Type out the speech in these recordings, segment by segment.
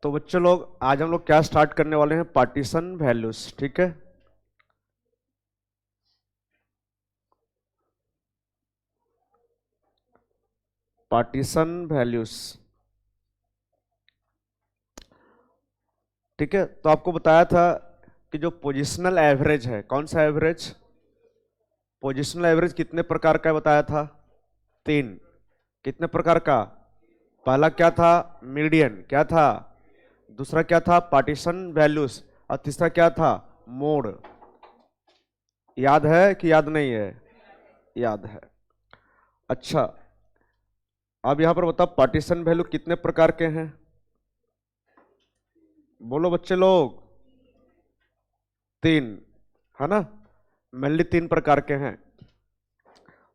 तो बच्चों लोग आज हम लोग क्या स्टार्ट करने वाले हैं, पार्टीशन वैल्यूज। ठीक है, पार्टीशन वैल्यूज। ठीक है, तो आपको बताया था कि जो पोजिशनल एवरेज है, कौन सा एवरेज, पोजिशनल एवरेज कितने प्रकार का बताया था, तीन। कितने प्रकार का, पहला क्या था, मीडियन, क्या था, दूसरा क्या था, पार्टीशन वैल्यूज, और तीसरा क्या था, मोड। याद है कि याद नहीं है, याद है। अच्छा, अब यहां पर बताओ पार्टीशन वैल्यू कितने प्रकार के हैं, बोलो बच्चे लोग, तीन, है ना, मेनली तीन प्रकार के हैं।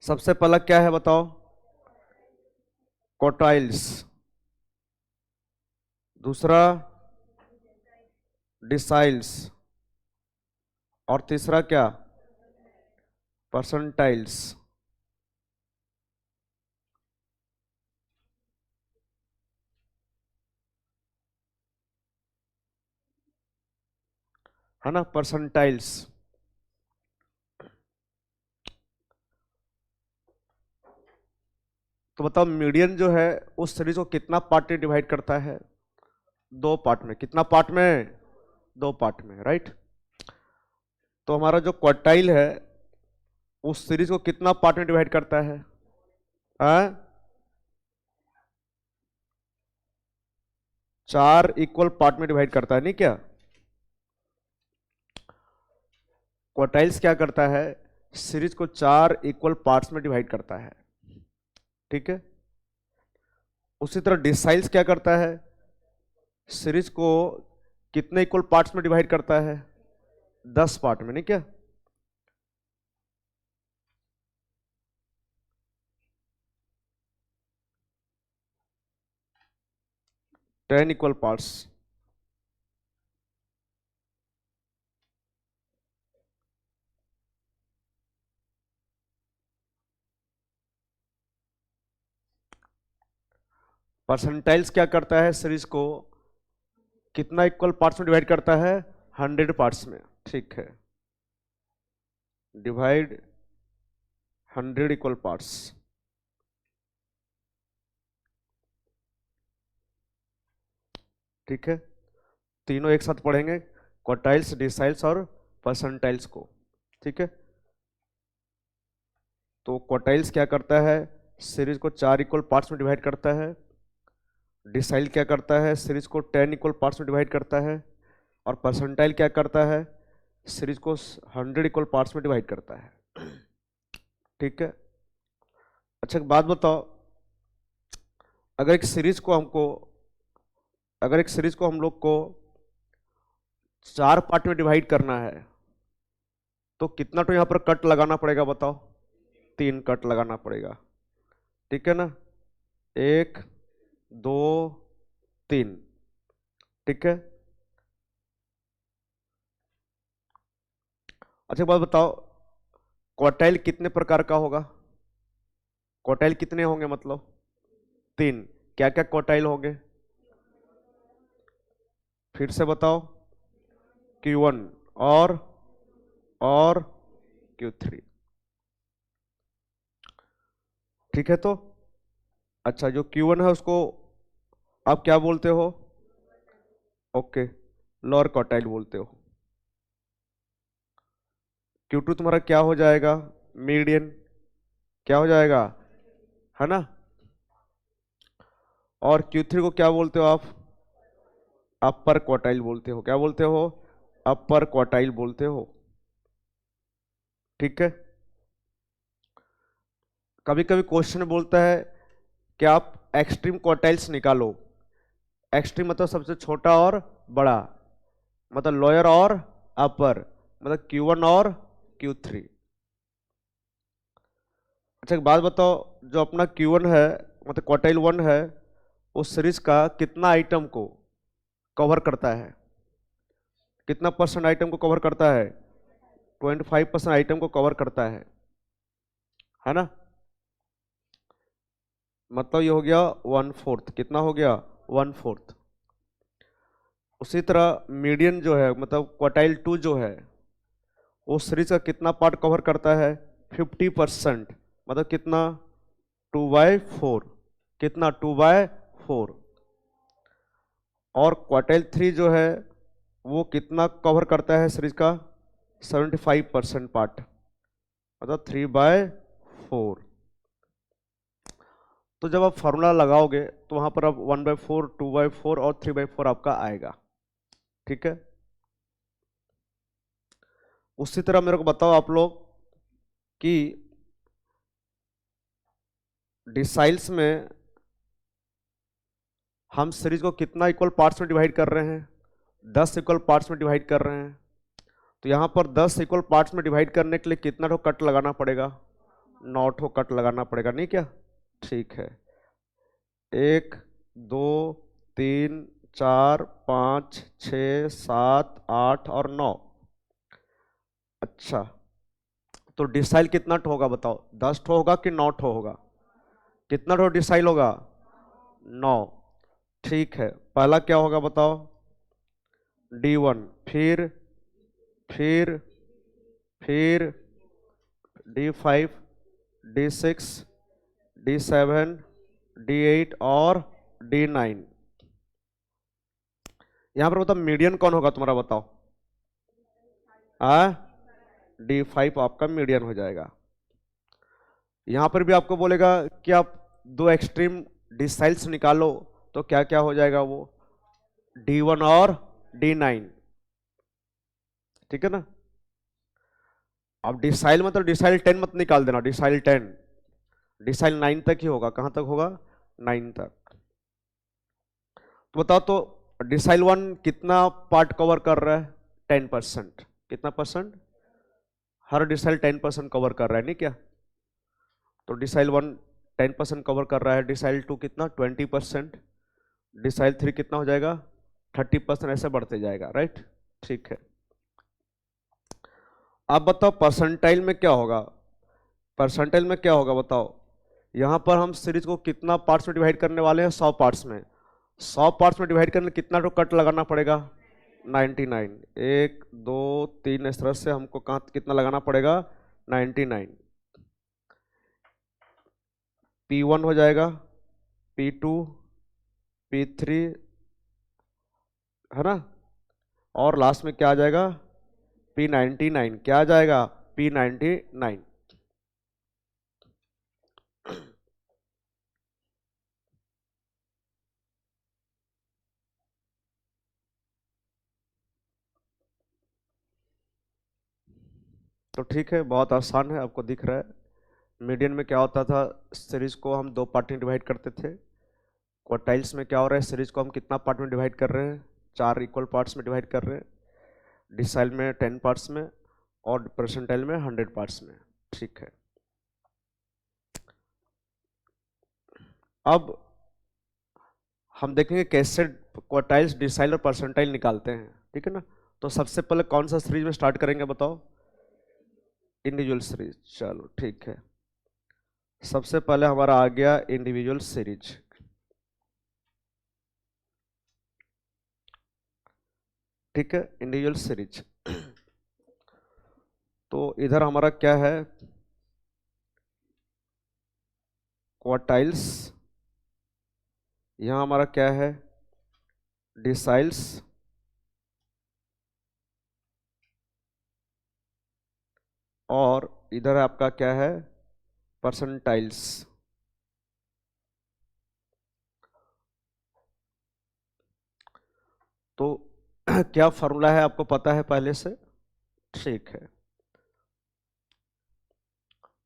सबसे पहला क्या है बताओ, क्वार्टाइल्स, दूसरा डिसाइल्स, और तीसरा क्या, परसेंटाइल्स। है ना, परसेंटाइल्स। तो बताओ मीडियन जो है उस सीरीज को कितना पार्ट में डिवाइड करता है, दो पार्ट में। कितना पार्ट में, दो पार्ट में, राइट। तो हमारा जो क्वार्टाइल है उस सीरीज को कितना पार्ट में डिवाइड करता है, हाँ? चार इक्वल पार्ट में डिवाइड करता है, नहीं क्या। क्वार्टाइल्स क्या करता है, सीरीज को चार इक्वल पार्ट्स में डिवाइड करता है। ठीक है, उसी तरह डिसाइल्स क्या करता है, सीरीज को कितने इक्वल पार्ट्स में डिवाइड करता है, 10 पार्ट में, नहीं क्या। Ten equal parts. परसेंटाइल्स क्या करता है, सीरीज को कितना इक्वल पार्ट्स में डिवाइड करता है, 100 पार्ट्स में। ठीक है, डिवाइड 100 इक्वल पार्ट्स। ठीक है, तीनों एक साथ पढ़ेंगे, क्वार्टाइल्स, डिसाइल्स और परसेंटाइल्स को। ठीक है, तो क्वार्टाइल्स क्या करता है, सीरीज को चार इक्वल पार्ट्स में डिवाइड करता है। डिसाइल क्या करता है, सीरीज को 10 इक्वल पार्ट्स में डिवाइड करता है। और परसेंटाइल क्या करता है, सीरीज को 100 इक्वल पार्ट्स में डिवाइड करता है। ठीक है, अच्छा एक बात बताओ, अगर एक सीरीज को हमको, अगर एक सीरीज को हम लोग को चार पार्ट में डिवाइड करना है तो कितना तो यहां पर कट लगाना पड़ेगा बताओ, तीन कट लगाना पड़ेगा। ठीक है ना, एक, दो, तीन। ठीक है, अच्छा एक बात बताओ, क्वार्टाइल कितने प्रकार का होगा, क्वार्टाइल कितने होंगे मतलब, तीन। क्या क्या क्वार्टाइल होंगे, फिर से बताओ, Q1 और Q3। ठीक है, तो अच्छा जो Q1 है उसको आप क्या बोलते हो, ओके, लोअर क्वार्टाइल बोलते हो। Q2 तुम्हारा क्या हो जाएगा, मीडियन, क्या हो जाएगा, है ना। और Q3 को क्या बोलते हो आप, अपर क्वार्टाइल बोलते हो। क्या बोलते हो, अपर क्वार्टाइल बोलते हो। ठीक है, कभी कभी क्वेश्चन बोलता है कि आप एक्सट्रीम क्वार्टाइल्स निकालो। एक्सट्रीम मतलब सबसे छोटा और बड़ा, मतलब लोअर और अपर, मतलब Q1 और Q3। अच्छा एक बात बताओ, जो अपना Q1 है मतलब क्वार्टाइल 1 है, उस सीरीज का कितना आइटम को कवर करता है, कितना परसेंट आइटम को कवर करता है, 25% आइटम को कवर करता है ना। मतलब ये हो गया 1/4, कितना हो गया, 1/4। उसी तरह मीडियन जो है मतलब क्वार्टाइल 2 जो है वो सीरीज का कितना पार्ट कवर करता है? 50%, मतलब कितना? 2/4, कितना? 2/4। और क्वार्टाइल 3 जो है वो कितना कवर करता है सीरीज का? 75% पार्ट, मतलब 3/4। तो जब आप फार्मूला लगाओगे तो वहां पर अब 1/4, 2/4 और 3/4 आपका आएगा। ठीक है, उसी तरह मेरे को बताओ आप लोग कि डिसाइल्स में हम सीरीज को कितना इक्वल पार्ट्स में डिवाइड कर रहे हैं? 10 इक्वल पार्ट्स में डिवाइड कर रहे हैं। तो यहाँ पर 10 इक्वल पार्ट्स में डिवाइड करने के लिए कितना ठो कट लगाना पड़ेगा? 9 ठो कट लगाना पड़ेगा, नहीं क्या? ठीक है, 1 2 3 4 5 6 7 8 और 9। अच्छा, तो डिसाइल कितना ठो होगा बताओ? 10 ठो होगा कि 9 ठो होगा? कितना ठो डिसाइल होगा? 9। ठीक है, पहला क्या होगा बताओ? D1, फिर फिर D5, D6, D7, D8 और D9। यहां पर बताओ मीडियन कौन होगा तुम्हारा, बताओ? D5 आपका मीडियन हो जाएगा। यहां पर भी आपको बोलेगा कि आप दो एक्सट्रीम डिसाइल्स निकालो, तो क्या क्या हो जाएगा वो? D1 और D9। ठीक है ना? अब डिसाइल मतलब डिसाइल 10 मत निकाल देना, डिसाइल 10, डिसाइल 9 तक ही होगा। कहां तक होगा? 9 तक। तो बताओ तो डिसाइल 1 कितना पार्ट कवर कर रहा है? 10%। कितना परसेंट? हर डिसाइल 10% कवर कर रहा है, नहीं क्या? तो डिसाइल 1 10% कवर कर रहा है, डिसाइल 2 कितना? 20%, डिसाइल 3 कितना हो जाएगा? 30%, ऐसे बढ़ते जाएगा, राइट? ठीक है, अब बताओ परसेंटाइल में क्या होगा? परसेंटाइल में क्या होगा बताओ? यहां पर हम सीरीज को कितना पार्ट्स में डिवाइड करने वाले हैं? 100 पार्ट्स में। 100 पार्ट्स में डिवाइड करने कितना तो कट लगाना पड़ेगा? 99। 1 2 3, इस तरह से हमको कहाँ कितना लगाना पड़ेगा? 99। P1 हो जाएगा, P2, P3, है ना? और लास्ट में क्या आ जाएगा? P99। क्या आ जाएगा? P99। तो ठीक है, बहुत आसान है, आपको दिख रहा है। मीडियन में क्या होता था? सीरीज को हम दो पार्ट में डिवाइड करते थे। क्वार्टाइल्स में क्या हो रहा है? सीरीज को हम कितना पार्ट में डिवाइड कर रहे हैं? 4 इक्वल पार्ट्स में डिवाइड कर रहे हैं। डिसाइल में 10 पार्ट्स में और परसेंटाइल में 100 पार्ट्स में। ठीक है, अब हम देखेंगे कैसे क्वार्टाइल्स, डिसाइल और परसेंटाइल निकालते हैं। ठीक है ना? तो सबसे पहले कौन सा सीरीज में स्टार्ट करेंगे बताओ? Individual series. चलो ठीक है, सबसे पहले हमारा आ गया इंडिविजुअल सीरीज। ठीक है, इंडिविजुअल सीरीज। तो इधर हमारा क्या है? क्वार्टाइल्स। यहां हमारा क्या है? डिसाइल्स। और इधर आपका क्या है? परसेंटाइल्स। तो क्या फॉर्मूला है आपको पता है पहले से? ठीक है,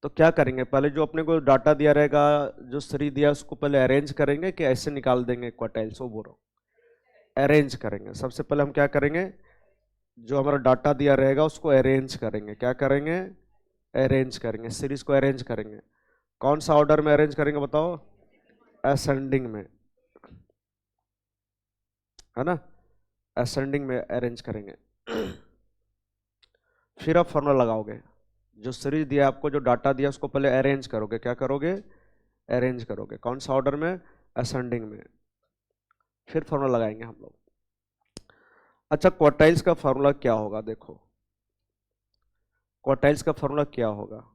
तो क्या करेंगे? पहले जो अपने को डाटा दिया रहेगा, जो सीरीज दिया उसको पहले अरेंज करेंगे कि ऐसे निकाल देंगे क्वार्टाइल्स? वो बोलो, अरेंज करेंगे। सबसे पहले हम क्या करेंगे? जो हमारा डाटा दिया रहेगा उसको अरेंज करेंगे। क्या करेंगे? अरेंज करेंगे, सीरीज को अरेंज करेंगे। कौन सा ऑर्डर में अरेंज करेंगे बताओ? असेंडिंग में, है ना? असेंडिंग में अरेंज करेंगे। फिर आप फॉर्मूला लगाओगे। जो सीरीज दिया आपको, जो डाटा दिया उसको पहले अरेंज करोगे। क्या करोगे? अरेंज करोगे। कौन सा ऑर्डर में? असेंडिंग में। फिर फॉर्मूला लगाएंगे हम लोग। अच्छा, क्वार्टाइल्स का फॉर्मूला क्या होगा? देखो, क्वार्टाइल्स का फॉर्मूला क्या होगा?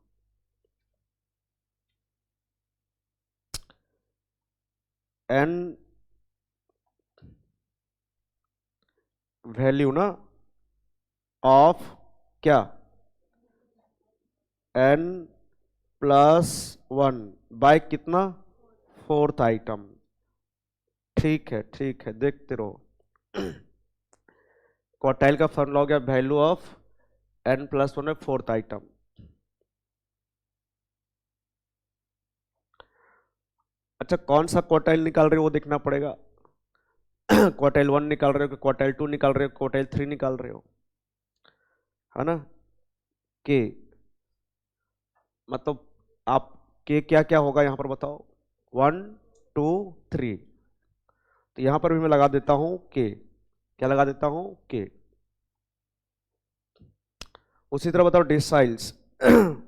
एन वैल्यू ना ऑफ क्या? एन प्लस वन बाय कितना? Fourth item. ठीक है, ठीक है, देखते रहो। क्वार्टाइल का फॉर्मूला हो गया value of N plus one है फोर्थ आइटम। अच्छा, कौन सा क्वार्टाइल निकाल रहे हो वो देखना पड़ेगा। क्वार्टाइल वन निकाल रहे हो कि क्वार्टाइल टू निकाल रहे हो, क्वार्टाइल थ्री निकाल रहे हो, है ना? के मतलब आप के क्या क्या होगा यहां पर बताओ? One, two, three. तो यहां पर भी मैं लगा देता हूं के। क्या लगा देता हूं? के। उसी तरह बताओ डिसाइल्स का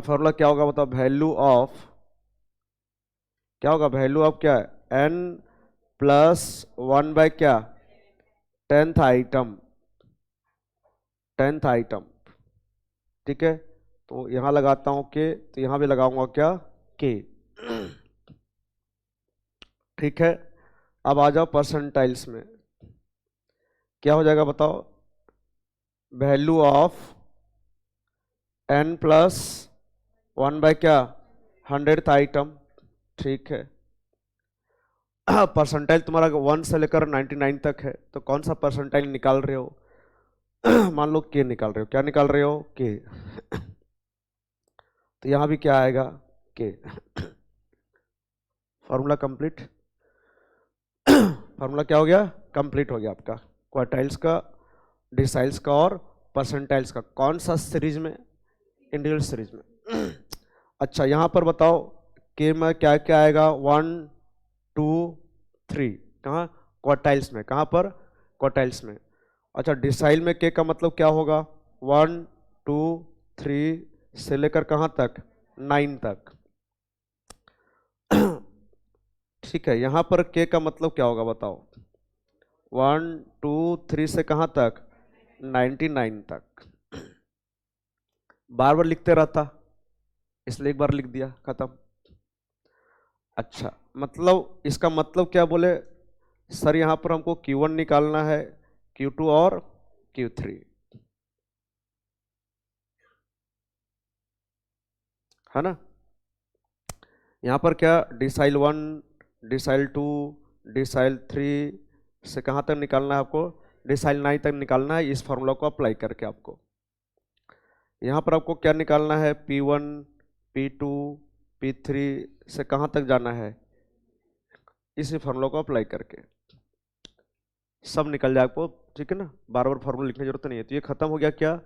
फॉर्मूला क्या होगा? बताओ वैल्यू ऑफ क्या होगा? वैल्यू ऑफ क्या है? एन प्लस वन बाय क्या? Tenth item. Tenth item. ठीक है, तो यहां लगाता हूं के, तो यहां भी लगाऊंगा क्या? के। ठीक है, अब आ जाओ परसेंटाइल्स में। क्या हो जाएगा बताओ? Value of N plus one by क्या? Hundred item. ठीक है, परसेंटाइल तुम्हारा वन से लेकर 99 तक है, तो कौन सा परसेंटाइल निकाल रहे हो? मान लो के निकाल रहे हो। क्या निकाल रहे हो? के। तो यहां भी क्या आएगा? के। Formula complete. फॉर्मूला क्या हो गया? कंप्लीट हो गया आपका क्वार्टाइल्स का, डिसाइल्स का और परसेंटाइल्स का। कौन सा सीरीज में? इंडिविजुअल सीरीज में। अच्छा, यहां पर बताओ के में क्या क्या आएगा? One, two, three. कहाँ? क्वार्टाइल्स में। कहाँ पर? क्वार्टाइल्स में। अच्छा, डिसाइल में के का मतलब क्या होगा? वन, टू, थ्री से लेकर कहाँ तक? नाइन तक। ठीक है, यहां पर के का मतलब क्या होगा बताओ? वन, टू, थ्री से कहां तक? 99 तक। बार बार लिखते रहता, इसलिए एक बार लिख दिया, खत्म। अच्छा, मतलब इसका मतलब क्या बोले सर? यहां पर हमको Q1 निकालना है, Q2 और Q3, है ना? यहां पर क्या? Decile one, decile two, decile three से कहां तक निकालना है आपको? डिसाइल नाइन तक निकालना है, इस फॉर्मूला को अप्लाई करके आपको। यहाँ पर आपको क्या निकालना है? P1, P2, P3 से कहाँ तक जाना है? इसी फॉर्मूला को अप्लाई करके सब निकल जाए आपको। ठीक है ना, बार बार फॉर्मूला लिखने की जरूरत नहीं है। तो ये खत्म हो गया क्या?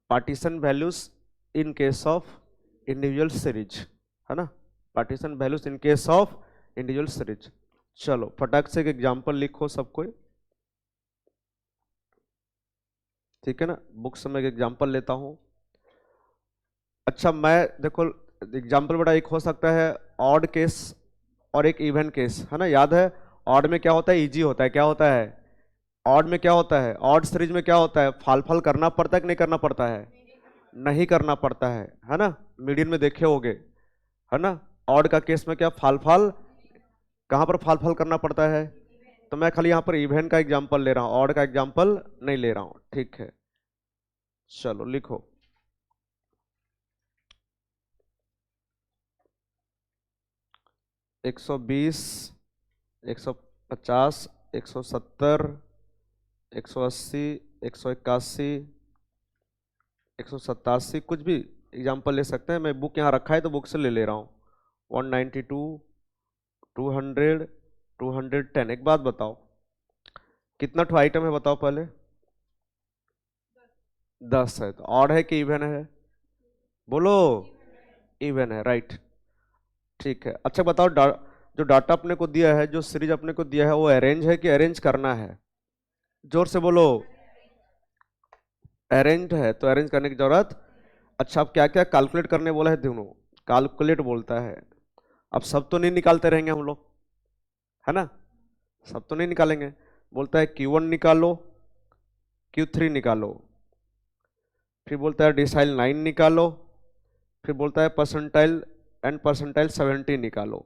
Partition values in case of individual series, है ना? Partition values in case of individual series. चलो फटाक से एक एग्जाम्पल लिखो सब कोई। ठीक है ना, बुक से मैं एक एग्जाम्पल लेता हूँ। अच्छा, मैं देखो एग्जाम्पल बड़ा एक हो सकता है ऑड केस और एक इवन केस, है ना? याद है ऑड में क्या होता है? इजी होता है। क्या होता है? ऑड में क्या होता है? ऑड सीरीज में क्या होता है? फाल फाल करना पड़ता है कि नहीं करना पड़ता है? नहीं करना पड़ता है ना? मीडियन में देखे होगे, है ना? ऑड का केस में क्या फाल फाल, कहां पर फाल फाल करना पड़ता है? तो मैं खाली यहां पर इवन का एग्जाम्पल ले रहा हूं, ऑड का एग्जाम्पल नहीं ले रहा हूं। ठीक है, चलो लिखो। 120, 150, 170, 180, 181, 187, कुछ भी एग्जाम्पल ले सकते हैं। मैं बुक यहाँ रखा है तो बुक से ले ले रहा हूँ। 192, 200, 210। एक बात बताओ, कितना ठो आइटम है बताओ पहले? 10 है। तो ऑड है कि इवन है? बोलो। इवन है, राइट। ठीक है, अच्छा बताओ जो डाटा अपने को दिया है, जो सीरीज अपने को दिया है, वो अरेंज है कि अरेंज करना है? जोर से बोलो। अरेंज है, तो अरेंज करने की जरूरत। अच्छा, अब क्या क्या कैलकुलेट करने बोला है? दोनों कैलकुलेट बोलता है। अब सब तो नहीं निकालते रहेंगे हम लोग, है ना? सब तो नहीं निकालेंगे। बोलता है Q1 निकालो, Q3 निकालो, फिर बोलता है डिसाइल 9 निकालो, फिर बोलता है परसेंटाइल एंड परसेंटाइल 70 निकालो।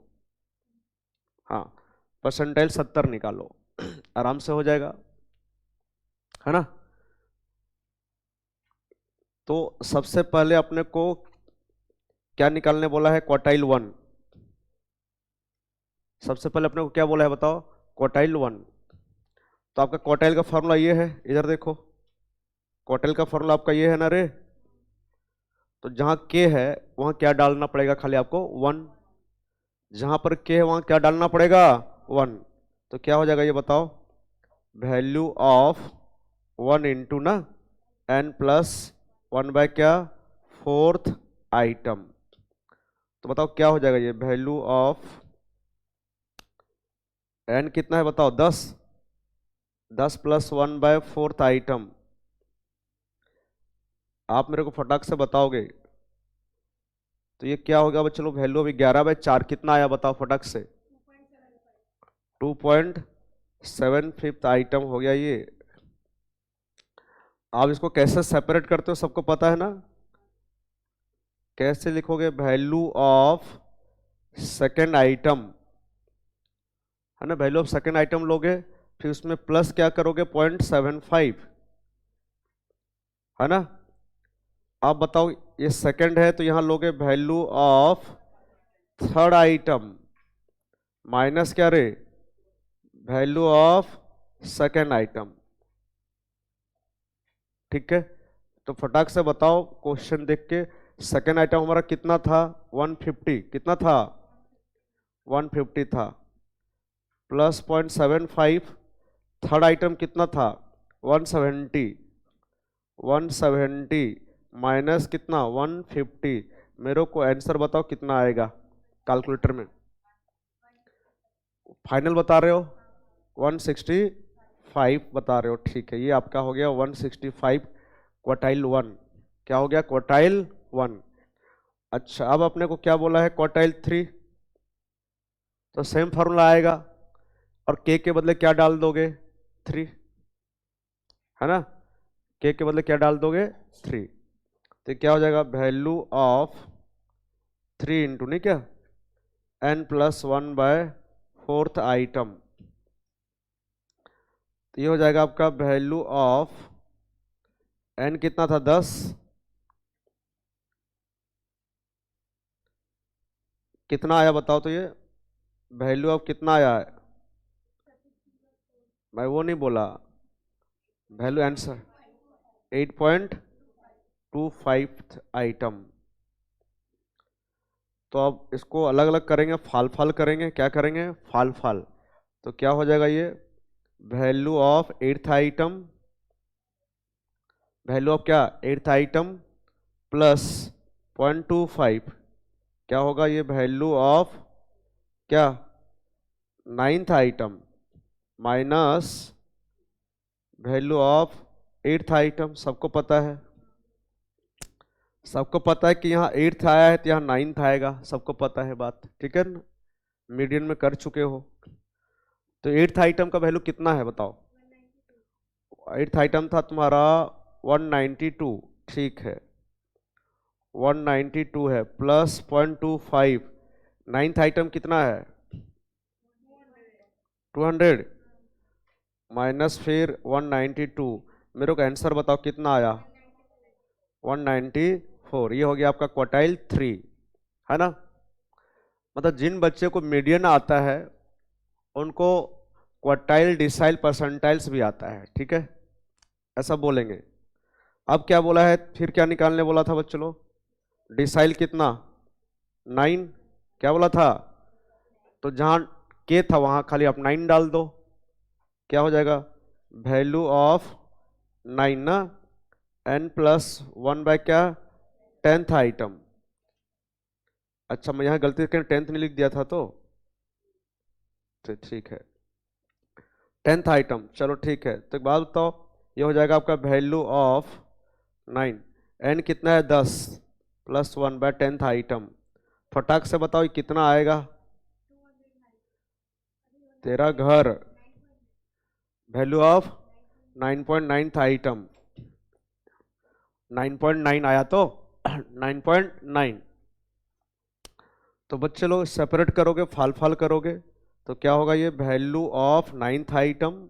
हाँ, परसेंटाइल 70 निकालो। आराम से हो जाएगा, है ना। तो सबसे पहले अपने को क्या निकालने बोला है? क्वार्टाइल 1। सबसे पहले अपने को क्या बोला है बताओ? क्वार्टाइल 1। तो आपका क्वार्टाइल का फॉर्मूला ये है, इधर देखो, क्वार्टाइल का फॉर्मूला आपका ये है ना रे। तो जहां के है वहां क्या डालना पड़ेगा? खाली आपको 1। जहां पर के है वहां क्या डालना पड़ेगा? 1। तो क्या हो जाएगा ये बताओ? वैल्यू ऑफ 1 इंटू ना n प्लस 1 बाय क्या? Fourth item. तो बताओ क्या हो जाएगा ये? वैल्यू ऑफ n कितना है बताओ? 10। 10 प्लस 1 बाय फोर्थ आइटम। आप मेरे को फटाक से बताओगे तो ये क्या होगा? चलो वैल्यू अभी 11/4 कितना आया बताओ फटाक से? 2.75 आइटम हो गया ये। आप इसको कैसे सेपरेट करते हो सबको पता है ना? कैसे लिखोगे? वैल्यू ऑफ सेकेंड आइटम, है ना। वैल्यू ऑफ सेकेंड आइटम लोगे, फिर उसमें प्लस क्या करोगे? 0.75, है ना। आप बताओ, ये सेकंड है तो यहां लोगे value of third item minus क्या रे? Value of second item. ठीक है, तो फटाक से बताओ क्वेश्चन देख के। सेकेंड आइटम हमारा कितना था? 150। कितना था? 150 था, प्लस 0.75। थर्ड आइटम कितना था? 170। 170 माइनस कितना? 150। मेरे को आंसर बताओ कितना आएगा कैलकुलेटर में? फाइनल बता रहे हो? 165 बता रहे हो। ठीक है, ये आपका हो गया 165 क्वार्टाइल 1। क्या हो गया? क्वार्टाइल 1। अच्छा, अब अपने को क्या बोला है? क्वार्टाइल 3। तो सेम फार्मूला आएगा, और के बदले क्या डाल दोगे? 3, है ना। के बदले क्या डाल दोगे? 3। तो क्या हो जाएगा? वैल्यू ऑफ 3 इंटू नहीं क्या n plus 1 by fourth item. तो ये हो जाएगा आपका वैल्यू ऑफ n कितना था? 10। कितना आया बताओ तो? ये वैल्यू ऑफ कितना आया है? मैं वो नहीं बोला, वैल्यू आंसर 8.25 आइटम। तो अब इसको अलग अलग करेंगे, फाल फाल करेंगे। क्या करेंगे? फाल फाल। तो क्या हो जाएगा ये? Value of eighth item, value of क्या? एट्थ आइटम प्लस 0.25 क्या होगा? ये वैल्यू ऑफ क्या? Ninth item minus value of eighth item. सबको पता है, सबको पता है कि यहाँ एट्थ आया है तो यहाँ नाइन्थ आएगा। सबको पता है बात, ठीक है ना। मीडियन में कर चुके हो। तो एट्थ आइटम का वैल्यू कितना है बताओ? एट्थ आइटम था तुम्हारा 192। ठीक है, 192 है, प्लस 0.25। नाइन्थ आइटम कितना है? 200 माइनस फिर 192। मेरे को आंसर बताओ कितना आया? 194। ये हो गया आपका क्वार्टाइल 3, है ना। मतलब जिन बच्चे को मीडियन आता है उनको क्वार्टाइल, डिसाइल, परसेंटाइल्स भी आता है, ठीक है, ऐसा बोलेंगे। अब क्या बोला है? फिर क्या निकालने बोला था बच्चों लोग? डिसाइल कितना? 9। क्या बोला था? तो जहां के था वहां खाली आप 9 डाल दो। क्या हो जाएगा? वैल्यू ऑफ 9 ना, n प्लस 1 बाय क्या? 10th item. अच्छा, मैं यहाँ गलती से 10th नहीं लिख दिया था तो ठीक है, 10th आइटम। चलो ठीक है, तो एक बात बताओ, ये हो जाएगा आपका वैल्यू ऑफ 9। n कितना है? 10 प्लस 1 बाय 10th आइटम। फटाक से बताओ ये कितना आएगा? तेरा घर वैल्यू ऑफ 9.9 था आइटम, 9.9 आया तो 9.9। तो बच्चे लोग सेपरेट करोगे, फाल फाल करोगे तो क्या होगा, ये वैल्यू ऑफ 9th आइटम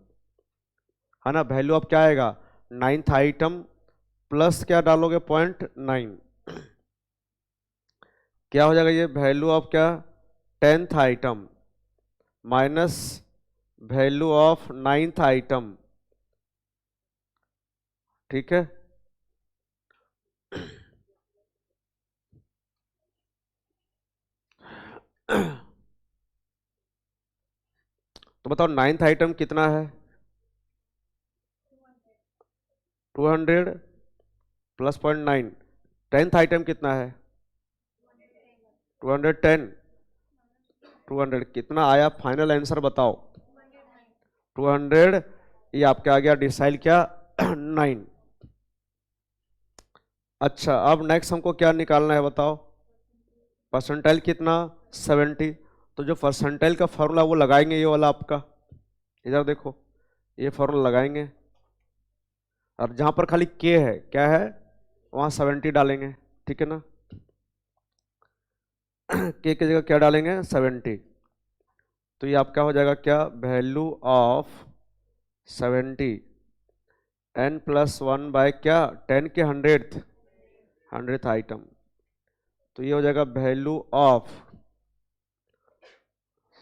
है ना, वैल्यू ऑफ क्या आएगा 9th आइटम प्लस क्या डालोगे 0.9, क्या हो जाएगा ये वैल्यू ऑफ क्या 10th item minus value of 9th item. ठीक है, तो बताओ 9th आइटम कितना है 200 प्लस 0.9, 10th आइटम कितना है 210, 200 कितना आया फाइनल आंसर बताओ 200, ये आपके आ गया डिसाइल क्या 9। अच्छा अब नेक्स्ट हमको क्या निकालना है बताओ, परसेंटाइल कितना 70। तो जो परसेंटाइल का फॉर्मूला वो लगाएंगे ये वाला आपका, इधर देखो ये फॉर्मूला लगाएंगे, और जहां पर खाली के है क्या है वहां 70 डालेंगे, ठीक है ना, के की जगह क्या डालेंगे 70। तो ये आपका हो जाएगा क्या value of 70 n plus 1 by क्या 10 के 100th आइटम। तो ये हो जाएगा वैल्यू ऑफ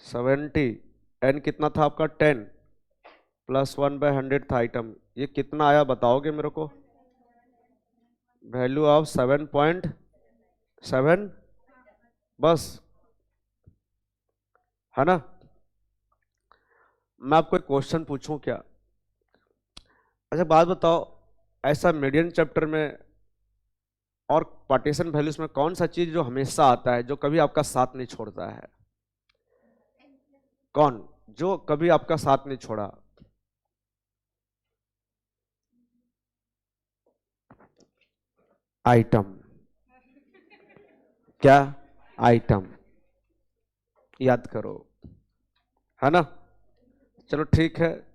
70, n कितना था आपका 10 प्लस 1 बाय 100th आइटम, ये कितना आया बताओगे मेरे को, वैल्यू ऑफ 7.7 बस, है ना। मैं आपको एक क्वेश्चन पूछूं क्या, अच्छा बात बताओ, ऐसा मीडियन चैप्टर में और पार्टीशन वैल्यूज में कौन सा चीज जो हमेशा आता है, जो कभी आपका साथ नहीं छोड़ता है, कौन जो कभी आपका साथ नहीं छोड़ा, आइटम, क्या आइटम, याद करो, है ना। चलो ठीक है,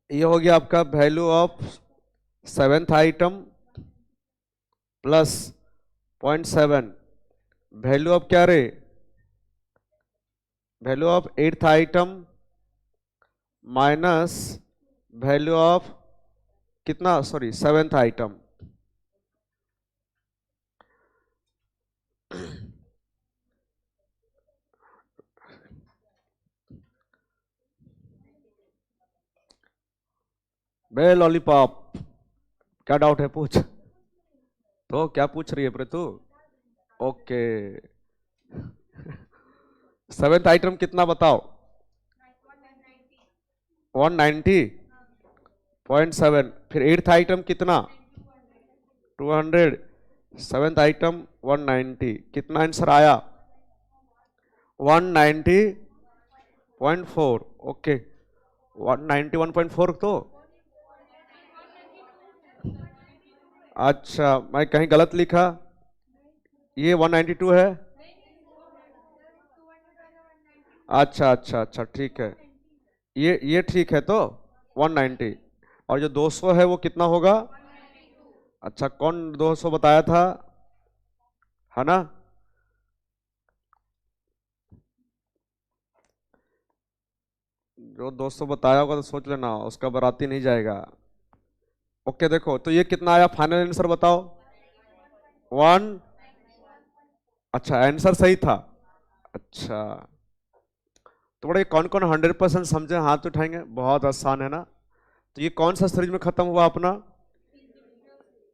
ये हो गया आपका value of 7th item plus 0.7, value of क्या रे, value of 8th item minus value of कितना, सॉरी 7th आइटम। बे लॉलीपॉप, क्या डाउट है पूछ, तो क्या पूछ रही है प्रीतु, ओके 7th आइटम कितना बताओ 190.7, फिर 8th आइटम कितना 200, 7th आइटम 190, कितना आंसर आया 190.4, ओके 191.4 तो, अच्छा मैं कहीं गलत लिखा, ये 192 है, अच्छा अच्छा अच्छा ठीक है, ये ठीक है तो 190, और जो 200 है वो कितना होगा, अच्छा कौन 200 बताया था, है ना, जो 200 बताया होगा तो सोच लेना उसका बाराती नहीं जाएगा। ओके देखो तो ये कितना आया फाइनल आंसर बताओ 1, अच्छा आंसर सही था, अच्छा तो बड़े कौन कौन 100% समझे हाथ उठाएंगे, बहुत आसान है ना। तो ये कौन सा सीरीज में खत्म हुआ अपना,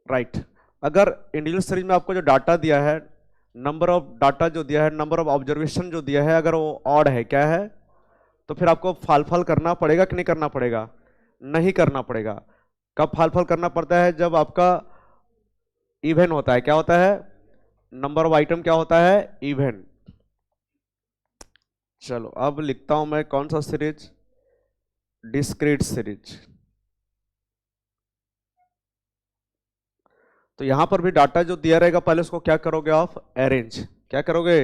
राइट। अगर इंडिविजुअल सीरीज में आपको जो डाटा दिया है, नंबर ऑफ डाटा जो दिया है, नंबर ऑफ ऑब्जर्वेशन जो दिया है, अगर वो ऑड है क्या है, तो फिर आपको फाल फाल करना पड़ेगा कि नहीं करना पड़ेगा, नहीं करना पड़ेगा। कब फाल फाल करना पड़ता है, जब आपका इवन होता है, क्या होता है नंबर ऑफ आइटम क्या होता है इवन। चलो अब लिखता हूं मैं कौन सा सीरीज, डिस्क्रीट सीरीज। तो यहां पर भी डाटा जो दिया रहेगा पहले उसको क्या करोगे आप अरेंज, क्या करोगे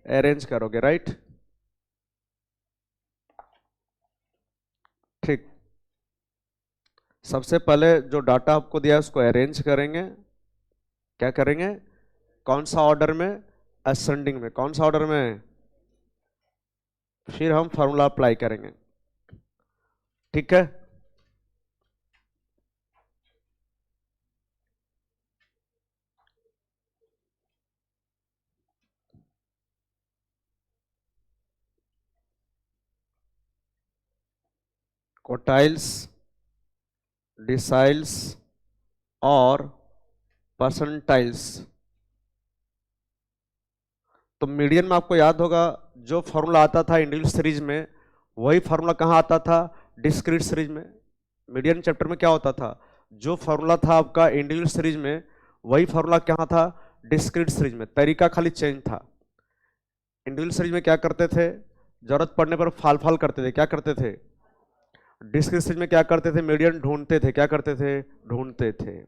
अरेंज करोगे, राइट। सबसे पहले जो डाटा आपको दिया है उसको अरेंज करेंगे। क्या करेंगे? कौन सा ऑर्डर में? असेंडिंग में। कौन सा ऑर्डर में? फिर हम फॉर्मूला अप्लाई करेंगे। ठीक है, क्वार्टाइल्स, डिसाइल्स और परसेंटाइल्स। तो मीडियन में आपको याद होगा जो फॉर्मूला आता था इंडिविजुअल सीरीज में, वही फॉर्मूला कहाँ आता था? डिस्क्रीट सीरीज में। मीडियन चैप्टर में क्या होता था? जो फॉर्मूला था आपका इंडिविजुअल सीरीज में, वही फॉर्मूला कहाँ था? डिस्क्रीट सीरीज में। तरीका खाली चेंज था। इंडिविजुअल सीरीज में क्या करते थे? जरूरत पड़ने पर फाल फाल करते थे। क्या करते थे? डिस्क्रीट सीरीज में क्या करते थे? मीडियन ढूंढते थे। क्या करते थे? ढूंढते थे।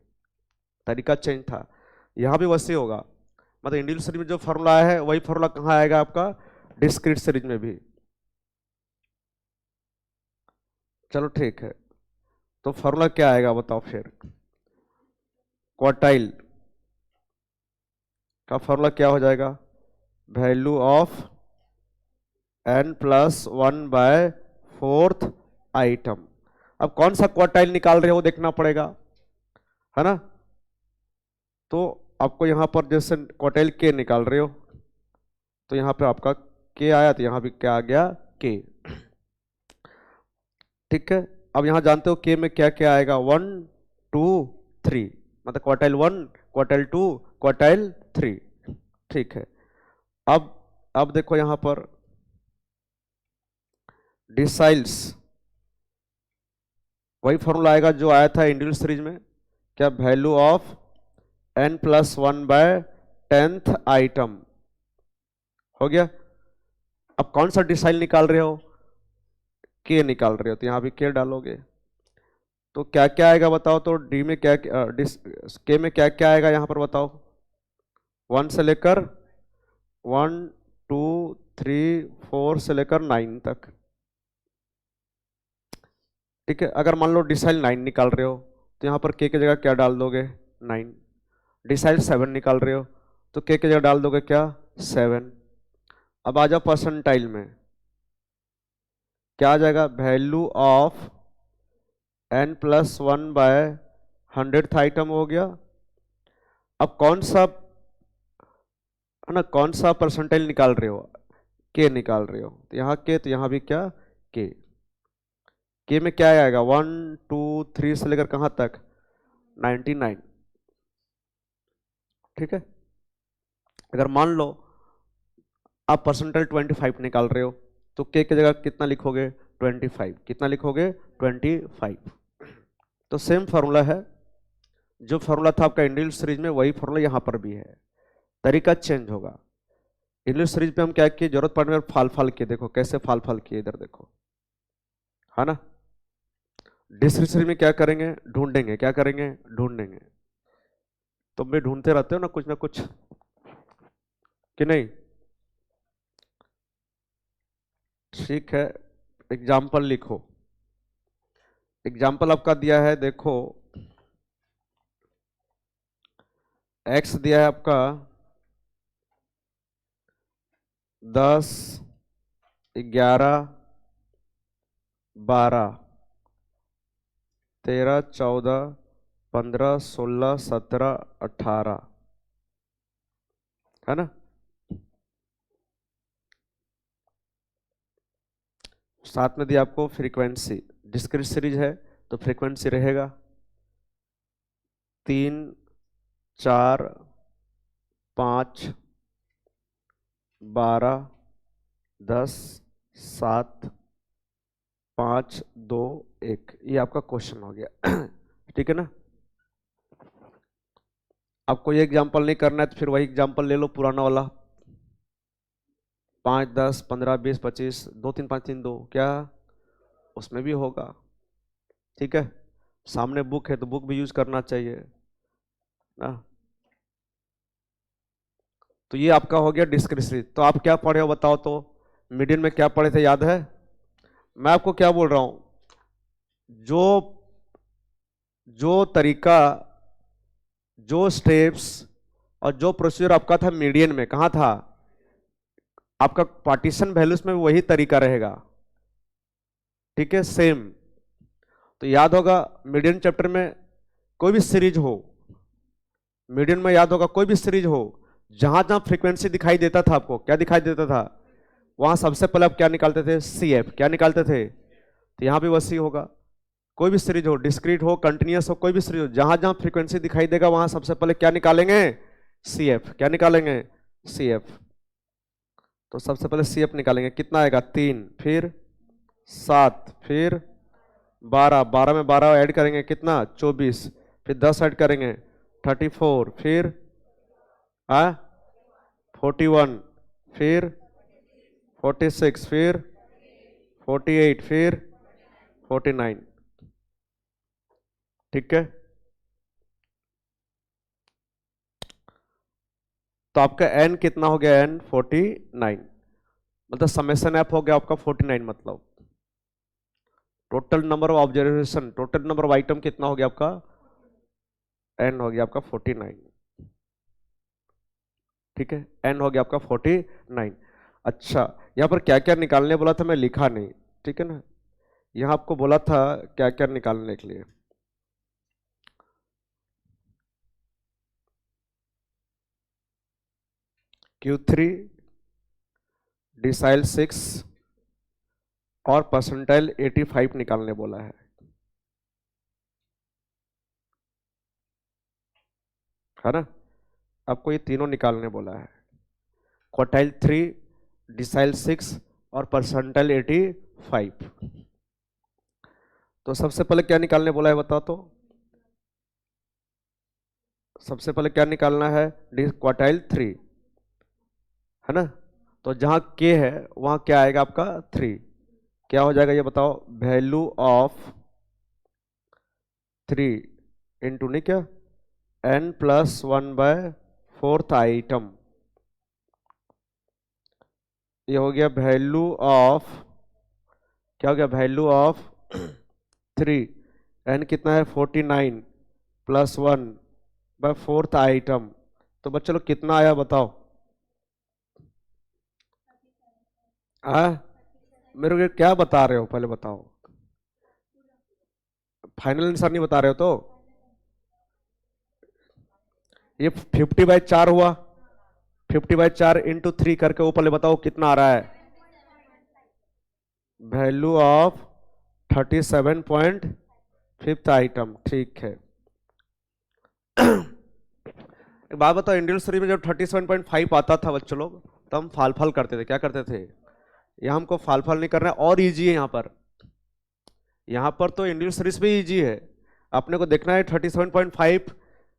तरीका चेंज था। यहाँ भी वैसे होगा, मतलब इंडिविजुअल सीरीज में जो फॉर्मूला आया है वही फॉर्मूला कहाँ आएगा आपका? डिस्क्रीट सीरीज में भी। चलो ठीक है, तो फॉर्मूला क्या आएगा बताओ फिर? क्वार्टाइल का फॉर्मूला क्या हो जाएगा? Value of n+1/4 item. अब कौन सा क्वार्टाइल निकाल रहे हो देखना पड़ेगा, है ना? तो आपको यहां पर जैसे क्वार्टाइल के निकाल रहे हो, तो यहां पे आपका के आया, तो यहां भी क्या आ गया? के। ठीक है, अब यहां जानते हो के में क्या क्या आएगा? 1 2 3, मतलब क्वार्टाइल 1, क्वार्टाइल 2, क्वार्टाइल 3। ठीक है, अब देखो यहां पर डिसाइल्स, वही फॉर्मूला आएगा जो आया था इंडिविजुअल सीरीज में। क्या? Value of n+1/10th item. हो गया। अब कौन सा डिसाइल निकाल रहे हो? के निकाल रहे हो, तो यहां भी के डालोगे तो क्या क्या आएगा बताओ? तो डी में क्या, के में क्या क्या आएगा यहां पर बताओ? 1 से लेकर 1 2 3 4 से लेकर 9 तक। ठीक है, अगर मान लो डिसाइल 9 निकाल रहे हो, तो यहां पर के की जगह क्या डाल दोगे? 9। डिसाइल 7 निकाल रहे हो, तो के की जगह डाल दोगे क्या? 7। अब आ जाओ परसेंटाइल में, क्या आ जाएगा? वैल्यू ऑफ n+1/100th आइटम हो गया। अब कौन सा, है ना, कौन सा परसेंटाइल निकाल रहे हो? के निकाल रहे हो, तो यहाँ के, तो यहाँ भी क्या? के में क्या आएगा? 1 2 3 से लेकर कहाँ तक? 99। ठीक है, अगर मान लो आप परसेंटाइल 25 निकाल रहे हो, तो के की जगह कितना लिखोगे? 25। कितना लिखोगे? 25। तो सेम फार्मूला है, जो फार्मूला था आपका इंडिविजुअल सीरीज में, वही फार्मूला यहाँ पर भी है। तरीका चेंज होगा। इंडिविजुअल सीरीज पे हम क्या किए? जरूरत पड़ने पर फाल फाल किए। देखो कैसे फाल फाल किए, इधर देखो, है ना? डिस्क्रीट सीरीज में क्या करेंगे? ढूंढेंगे। क्या करेंगे? ढूंढेंगे। तुम भी ढूंढते रहते हो ना कुछ, कि नहीं? ठीक है, एग्जाम्पल लिखो। एग्जाम्पल आपका दिया है, देखो एक्स दिया है आपका 10 11 12 13 14 15 16 17 18, है ना? साथ में दिया आपको फ्रीक्वेंसी। डिस्क्रीट सीरीज है तो फ्रीक्वेंसी रहेगा 3 4 5 12 10 7 5 2 1। ये आपका क्वेश्चन हो गया। ठीक है ना? आपको ये एग्जाम्पल नहीं करना है तो फिर वही एग्जाम्पल ले लो पुराना वाला, 5 10 15 20 25 2 3 5 3 2, क्या उसमें भी होगा? ठीक है, सामने बुक है तो बुक भी यूज करना चाहिए ना। तो ये आपका हो गया डिस्क्रीट सीरीज। तो आप क्या पढ़े हो बताओ? तो मीडियन में क्या पढ़े थे, याद है? मैं आपको क्या बोल रहा हूं, जो जो तरीका, जो स्टेप्स और जो प्रोसीजर आपका था मीडियन में, कहाँ था आपका पार्टीशन वैल्यूज में, वही तरीका रहेगा। ठीक है, सेम। तो याद होगा मीडियन चैप्टर में कोई भी सीरीज हो, मीडियन में याद होगा कोई भी सीरीज हो, जहां जहां फ्रीक्वेंसी दिखाई देता था, आपको क्या दिखाई देता था, वहां सबसे पहले आप क्या निकालते थे, सी एफ। क्या निकालते थे? तो यहां भी वैसे ही होगा। कोई भी सीरीज हो, डिस्क्रीट हो, कंटिन्यूस हो, कोई भी सीरीज हो, जहां जहां फ्रीक्वेंसी दिखाई देगा वहां सबसे पहले क्या निकालेंगे, सी एफ। क्या निकालेंगे, सी एफ। तो सबसे पहले सी एफ निकालेंगे, कितना आएगा 3, फिर 7, फिर 12, 12 में 12 ऐड करेंगे कितना 24, फिर 10 ऐड करेंगे 34, फिर 41, फिर 46, फिर 48, फिर 49। ठीक है, तो आपका n कितना हो गया, n 49, मतलब समेशन एफ हो गया आपका 49। मतलब total number of observation, total number of item कितना हो गया आपका, n हो गया आपका 49। ठीक है, n हो गया आपका 49। अच्छा, यहाँ पर क्या क्या निकालने बोला था, मैं लिखा नहीं। ठीक है ना, यहाँ आपको बोला था क्या क्या निकालने के लिए। Q3, डिसाइल 6 और परसेंटाइल 85 निकालने बोला है ना। आपको ये तीनों निकालने बोला है, क्वार्टाइल 3, डिसाइल 6 और परसेंटाइल 85। तो सबसे पहले क्या निकालने बोला है बताओ तो, सबसे पहले क्या निकालना है, क्वार्टाइल 3 है ना। तो जहां के है वहां क्या आएगा आपका 3, क्या हो जाएगा ये बताओ, वैल्यू ऑफ 3 इंटू नहीं क्या n+1/4 आइटम, ये हो गया वैल्यू ऑफ, क्या हो गया, वैल्यू ऑफ 3, n कितना है 49 + 1/4 आइटम। तो बच्चों लोग कितना आया बताओ, मेरे को क्या बता रहे हो पहले बताओ, फाइनल आंसर नहीं बता रहे हो तो। ये 50/4 हुआ, 50/4 इंटू 3 करके वो पहले बताओ कितना आ रहा है, वैल्यू ऑफ 37.5 आइटम। ठीक है, एक बात बताओ, इंडियन स्टोरी में जब 37.5 आता था बच्चों लोग, तो हम फाल फाल करते थे, क्या करते थे, यहाँ हमको फाल फाल नहीं करना है, और इजी है यहाँ पर तो इंडियन सीरीज भी इजी है। अपने को देखना है 37.5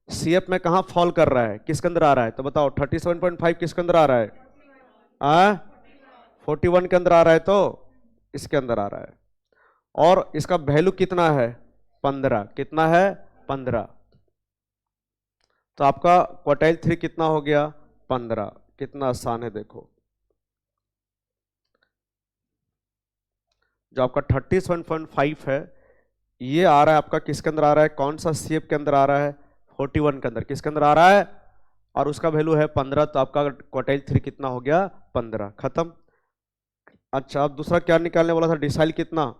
सीएफ में कहाँ फॉल कर रहा है, किसके अंदर आ रहा है, तो बताओ 37.5 किसके अंदर आ रहा है, 41 के अंदर आ रहा है, तो इसके अंदर आ रहा है। और इसका वैल्यू कितना है 15, कितना है 15। तो आपका क्वार्टाइल 3 कितना हो गया 15। कितना आसान है देखो, जो आपका 37.5 है ये आ रहा है आपका किसके अंदर आ रहा है, कौन सा सीएफ के अंदर आ रहा है, 41 के अंदर, किसके अंदर आ रहा है, और उसका वैल्यू है 15। तो आपका क्वार्टाइल 3 कितना हो गया 15, खत्म। अच्छा, अब दूसरा क्या निकालने वाला था, डिसाइल कितना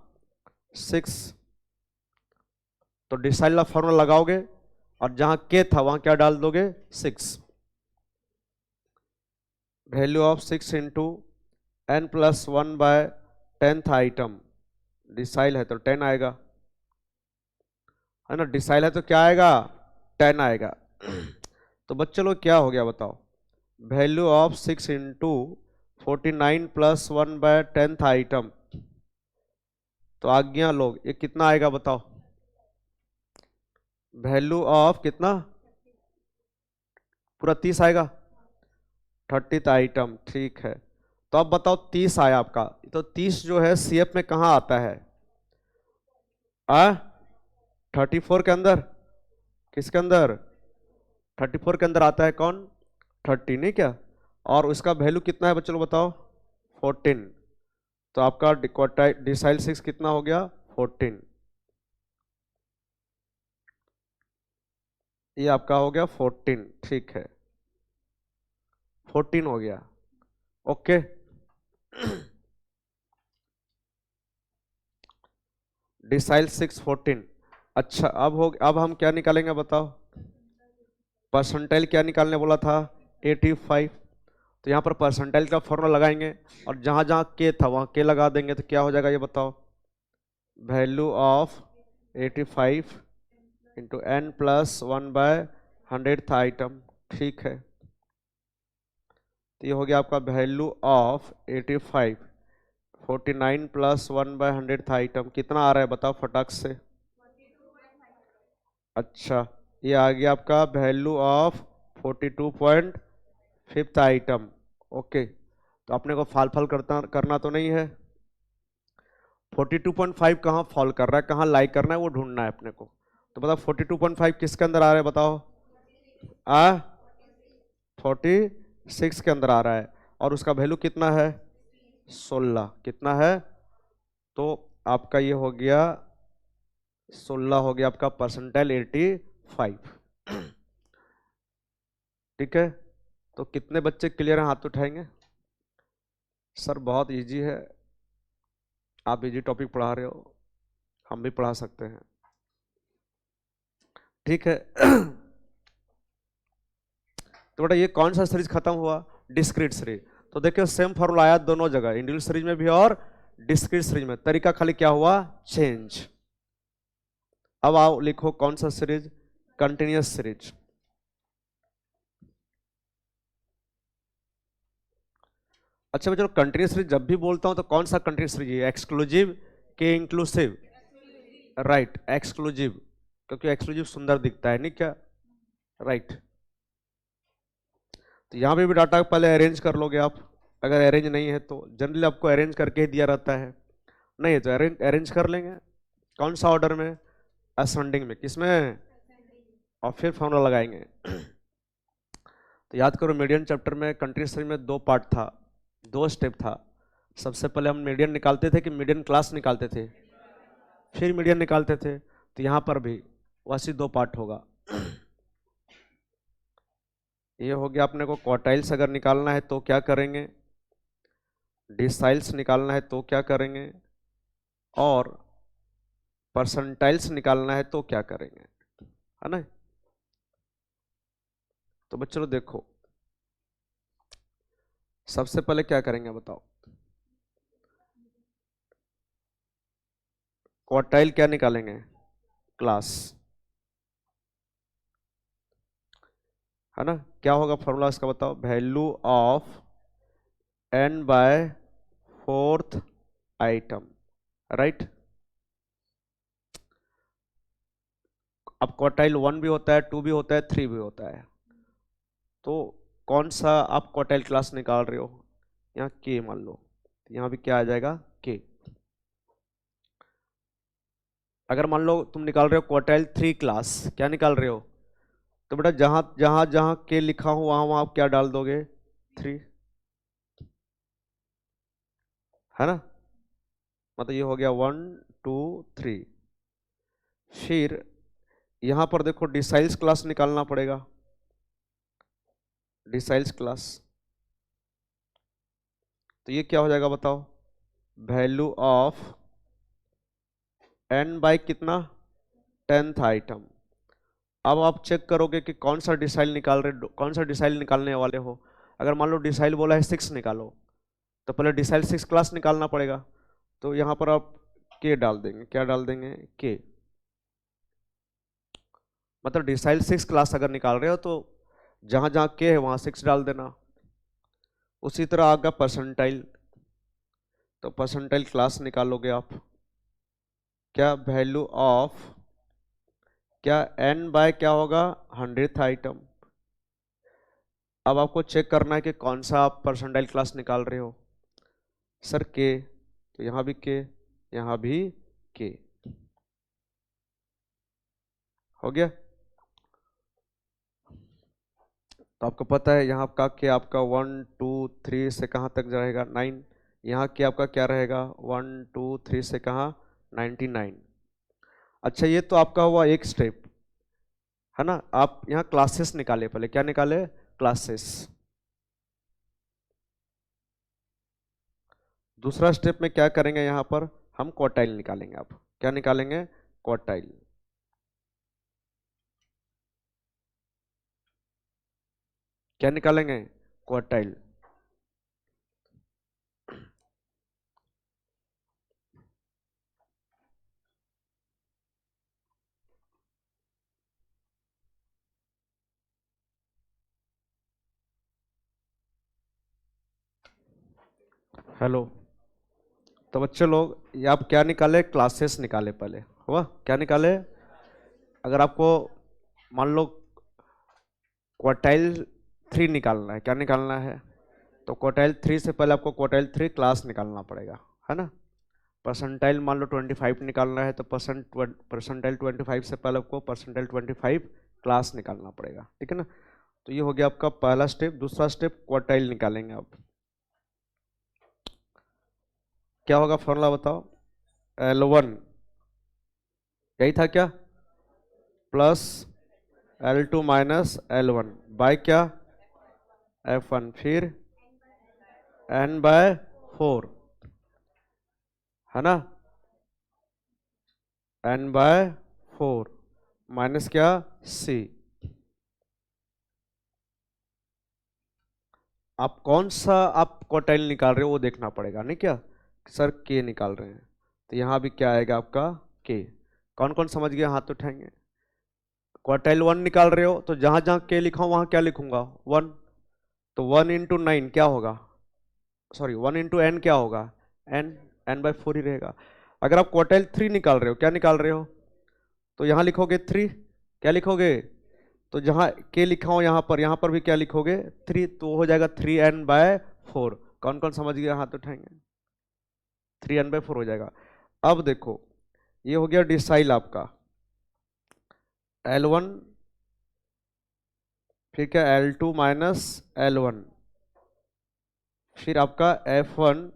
6। तो डिसाइल का फॉर्मूला लगाओगे और जहां के था वहां क्या डाल दोगे 6, value of 6 into n+1/10th item. Decile है तो 10 आएगा, है ना, डिसाइल है तो क्या आएगा 10 आएगा। तो बच्चों लोग क्या हो गया बताओ, value of 6 into 49 + 1/10th item. तो आज्ञा लोग ये कितना आएगा बताओ, वैल्यू ऑफ कितना, पूरा 30 आएगा, 30th आइटम। ठीक है, तो अब बताओ 30 आया आपका, तो 30 जो है सीएफ में कहां आता है, 34 के अंदर, किसके अंदर 34 के अंदर आता है, कौन 30 नहीं क्या, और उसका वैल्यू कितना है बच्चों बताओ 14। तो आपका डिसाइल 6 कितना हो गया 14। ये आपका हो गया 14, ठीक है, 14 हो गया। ओके। डिसाइल 6 14। अच्छा, अब हम क्या निकालेंगे बताओ? परसेंटाइल क्या निकालने बोला था? 85। तो यहाँ पर परसेंटाइल का फॉर्मूला लगाएंगे और जहाँ जहाँ के था वहाँ के लगा देंगे, तो क्या हो जाएगा ये बताओ? Value of 85 into n plus 1/100th item, ठीक है। तो ये हो गया आपका value of 85, 49 plus 1/100th item, कितना आ रहा है बताओ फटाक से? अच्छा, ये आ गया आपका value of 42.5th item. Okay, तो अपने को फाल करना तो नहीं है। 42.5 कहाँ फॉल कर रहा है, कहाँ लाई करना है, वो ढूंढना है अपने को। तो बताओ 42.5 किसके अंदर आ रहा है बताओ? 46 के अंदर आ रहा है, और उसका वैल्यू कितना है? 16। कितना है? तो आपका ये हो गया 16 हो गया आपका परसेंटाइल 85। ठीक है, तो कितने बच्चे क्लियर हैं, हाथ उठाएंगे? सर बहुत इजी है, आप इजी टॉपिक पढ़ा रहे हो, हम भी पढ़ा सकते हैं। ठीक है। तो बेटा ये कौन सा सीरीज खत्म हुआ? Discrete series. तो देखिए सेम फॉर्मूला आया दोनों जगह, इंडिविजुअल सीरीज में भी और डिस्क्रीट सीरीज में, तरीका खाली क्या हुआ? चेंज। अब आओ लिखो कौन सा सीरीज? Continuous series. अच्छा बच्चों, कंटिन्यूअस सीरीज जब भी बोलता हूं तो कौन सा कंटिन्यूअस सीरीज है? एक्सक्लूसिव के इंक्लूसिव? राइट, एक्सक्लूसिव, क्योंकि एक्सक्लूसिव सुंदर दिखता है, नहीं क्या? राइट। तो यहां पे भी डाटा पहले अरेंज कर लोगे आप, अगर अरेंज नहीं है तो जनरली आपको अरेंज करके ही दिया रहता है, नहीं है तो अरेंज कर लेंगे। कौन सा ऑर्डर में? असेंडिंग में। किसमें? और फिर फॉर्मूला लगाएंगे। तो याद करो मीडियन चैप्टर में कंटिन्यूअस सीरीज में 2 पार्ट था, 2 स्टेप था। सबसे पहले हम मीडियन निकालते थे कि मीडियन क्लास निकालते थे? फिर मीडियन निकालते थे। तो यहाँ पर भी वैसे 2 पार्ट होगा। ये हो गया अपने को क्वार्टाइल्स अगर निकालना है तो क्या करेंगे, डिसाइल्स निकालना है तो क्या करेंगे, और परसेंटाइल्स निकालना है तो क्या करेंगे, है ना? तो बच्चों देखो सबसे पहले क्या करेंगे बताओ? क्वार्टाइल क्या निकालेंगे? क्लास, है ना? क्या होगा फॉर्मूला इसका बताओ? Value of n/4th item, right. अब क्वार्टाइल 1 भी होता है, 2 भी होता है, 3 भी होता है। तो कौन सा आप क्वार्टाइल क्लास निकाल रहे हो? यहाँ के मान लो, यहाँ भी क्या आ जाएगा? के। अगर मान लो तुम निकाल रहे हो क्वार्टाइल 3 क्लास, क्या निकाल रहे हो? तो बेटा जहां जहां जहां के लिखा हो वहां वहां आप क्या डाल दोगे? 3, है ना? मतलब ये हो गया 1 2 3। फिर यहां पर देखो डिसाइल्स क्लास निकालना पड़ेगा, डिसाइल्स क्लास। तो ये क्या हो जाएगा बताओ? वैल्यू ऑफ n बाई कितना? 10th item. अब आप चेक करोगे कि कौन सा डिसाइल निकाल रहे, कौन सा डिसाइल निकालने वाले हो। अगर मान लो डिसाइल बोला है 6 निकालो, तो पहले डिसाइल 6 क्लास निकालना पड़ेगा। तो यहाँ पर आप के डाल देंगे, क्या डाल देंगे? के। मतलब डिसाइल 6 क्लास अगर निकाल रहे हो तो जहाँ जहाँ के है वहाँ 6 डाल देना। उसी तरह आगे परसेंटाइल, तो परसेंटाइल क्लास निकालोगे आप, क्या? वैल्यू ऑफ क्या? n बाय क्या होगा? 100th item. अब आपको चेक करना है कि कौन सा आप परसेंटाइल क्लास निकाल रहे हो। सर के, तो यहाँ भी के, यहाँ भी के, हो गया। तो आपको पता है यहाँ का के आपका 1 2 3 से कहाँ तक जाएगा? 9। यहाँ के आपका क्या रहेगा? 1 2 3 से कहाँ? 99। अच्छा ये तो आपका हुआ एक स्टेप। है ना। आप यहाँ क्लासेस निकाले, पहले क्या निकाले, क्लासेस। दूसरा स्टेप में क्या करेंगे, यहाँ पर हम क्वार्टाइल निकालेंगे। आप क्या निकालेंगे, क्वार्टाइल। क्या निकालेंगे, क्वार्टाइल। हेलो। तो बच्चे लोग ये आप क्या निकाले, क्लासेस निकाले पहले, हुआ क्या निकाले। अगर आपको मान लो क्वार्टाइल 3 निकालना है, क्या निकालना है, तो क्वार्टाइल 3 से पहले आपको क्वार्टाइल 3 क्लास निकालना पड़ेगा, है ना। परसेंटाइल मान लो 25 निकालना है, तो परसेंटाइल 25 से पहले आपको परसेंटाइल 25 क्लास निकालना पड़ेगा, ठीक है ना। तो ये हो गया आपका पहला स्टेप। दूसरा स्टेप क्वार्टाइल निकालेंगे आप। क्या होगा फॉर्मूला बताओ, L1 यही था क्या, plus L2 minus L1 bye क्या, F1, फिर n/4, है ना, n/4 माइनस क्या, C। आप कौन सा आप क्वार्टाइल निकाल रहे हो वो देखना पड़ेगा, नहीं क्या, सर के निकाल रहे हैं, तो यहाँ भी क्या आएगा आपका के। कौन कौन समझ गया, हाथ उठाएंगे। क्वार्टाइल 1 निकाल रहे हो, तो जहां जहां के लिखा वहां क्या लिखूंगा, 1। तो 1 इंटू 9 क्या होगा, सॉरी 1 इंटू एन क्या होगा, एन, n/4 ही रहेगा। अगर आप क्वार्टाइल 3 निकाल रहे हो, क्या निकाल रहे हो, तो यहाँ लिखोगे 3, क्या लिखोगे, तो जहाँ के लिखा हो यहाँ पर भी क्या लिखोगे 3, तो हो जाएगा 3n/4। कौन कौन समझ गया, हाथ उठाएंगे। 3n/4 हो जाएगा। अब देखो ये हो गया डिसाइल आपका L1, फिर क्या L2 माइनस L1, फिर आपका F1,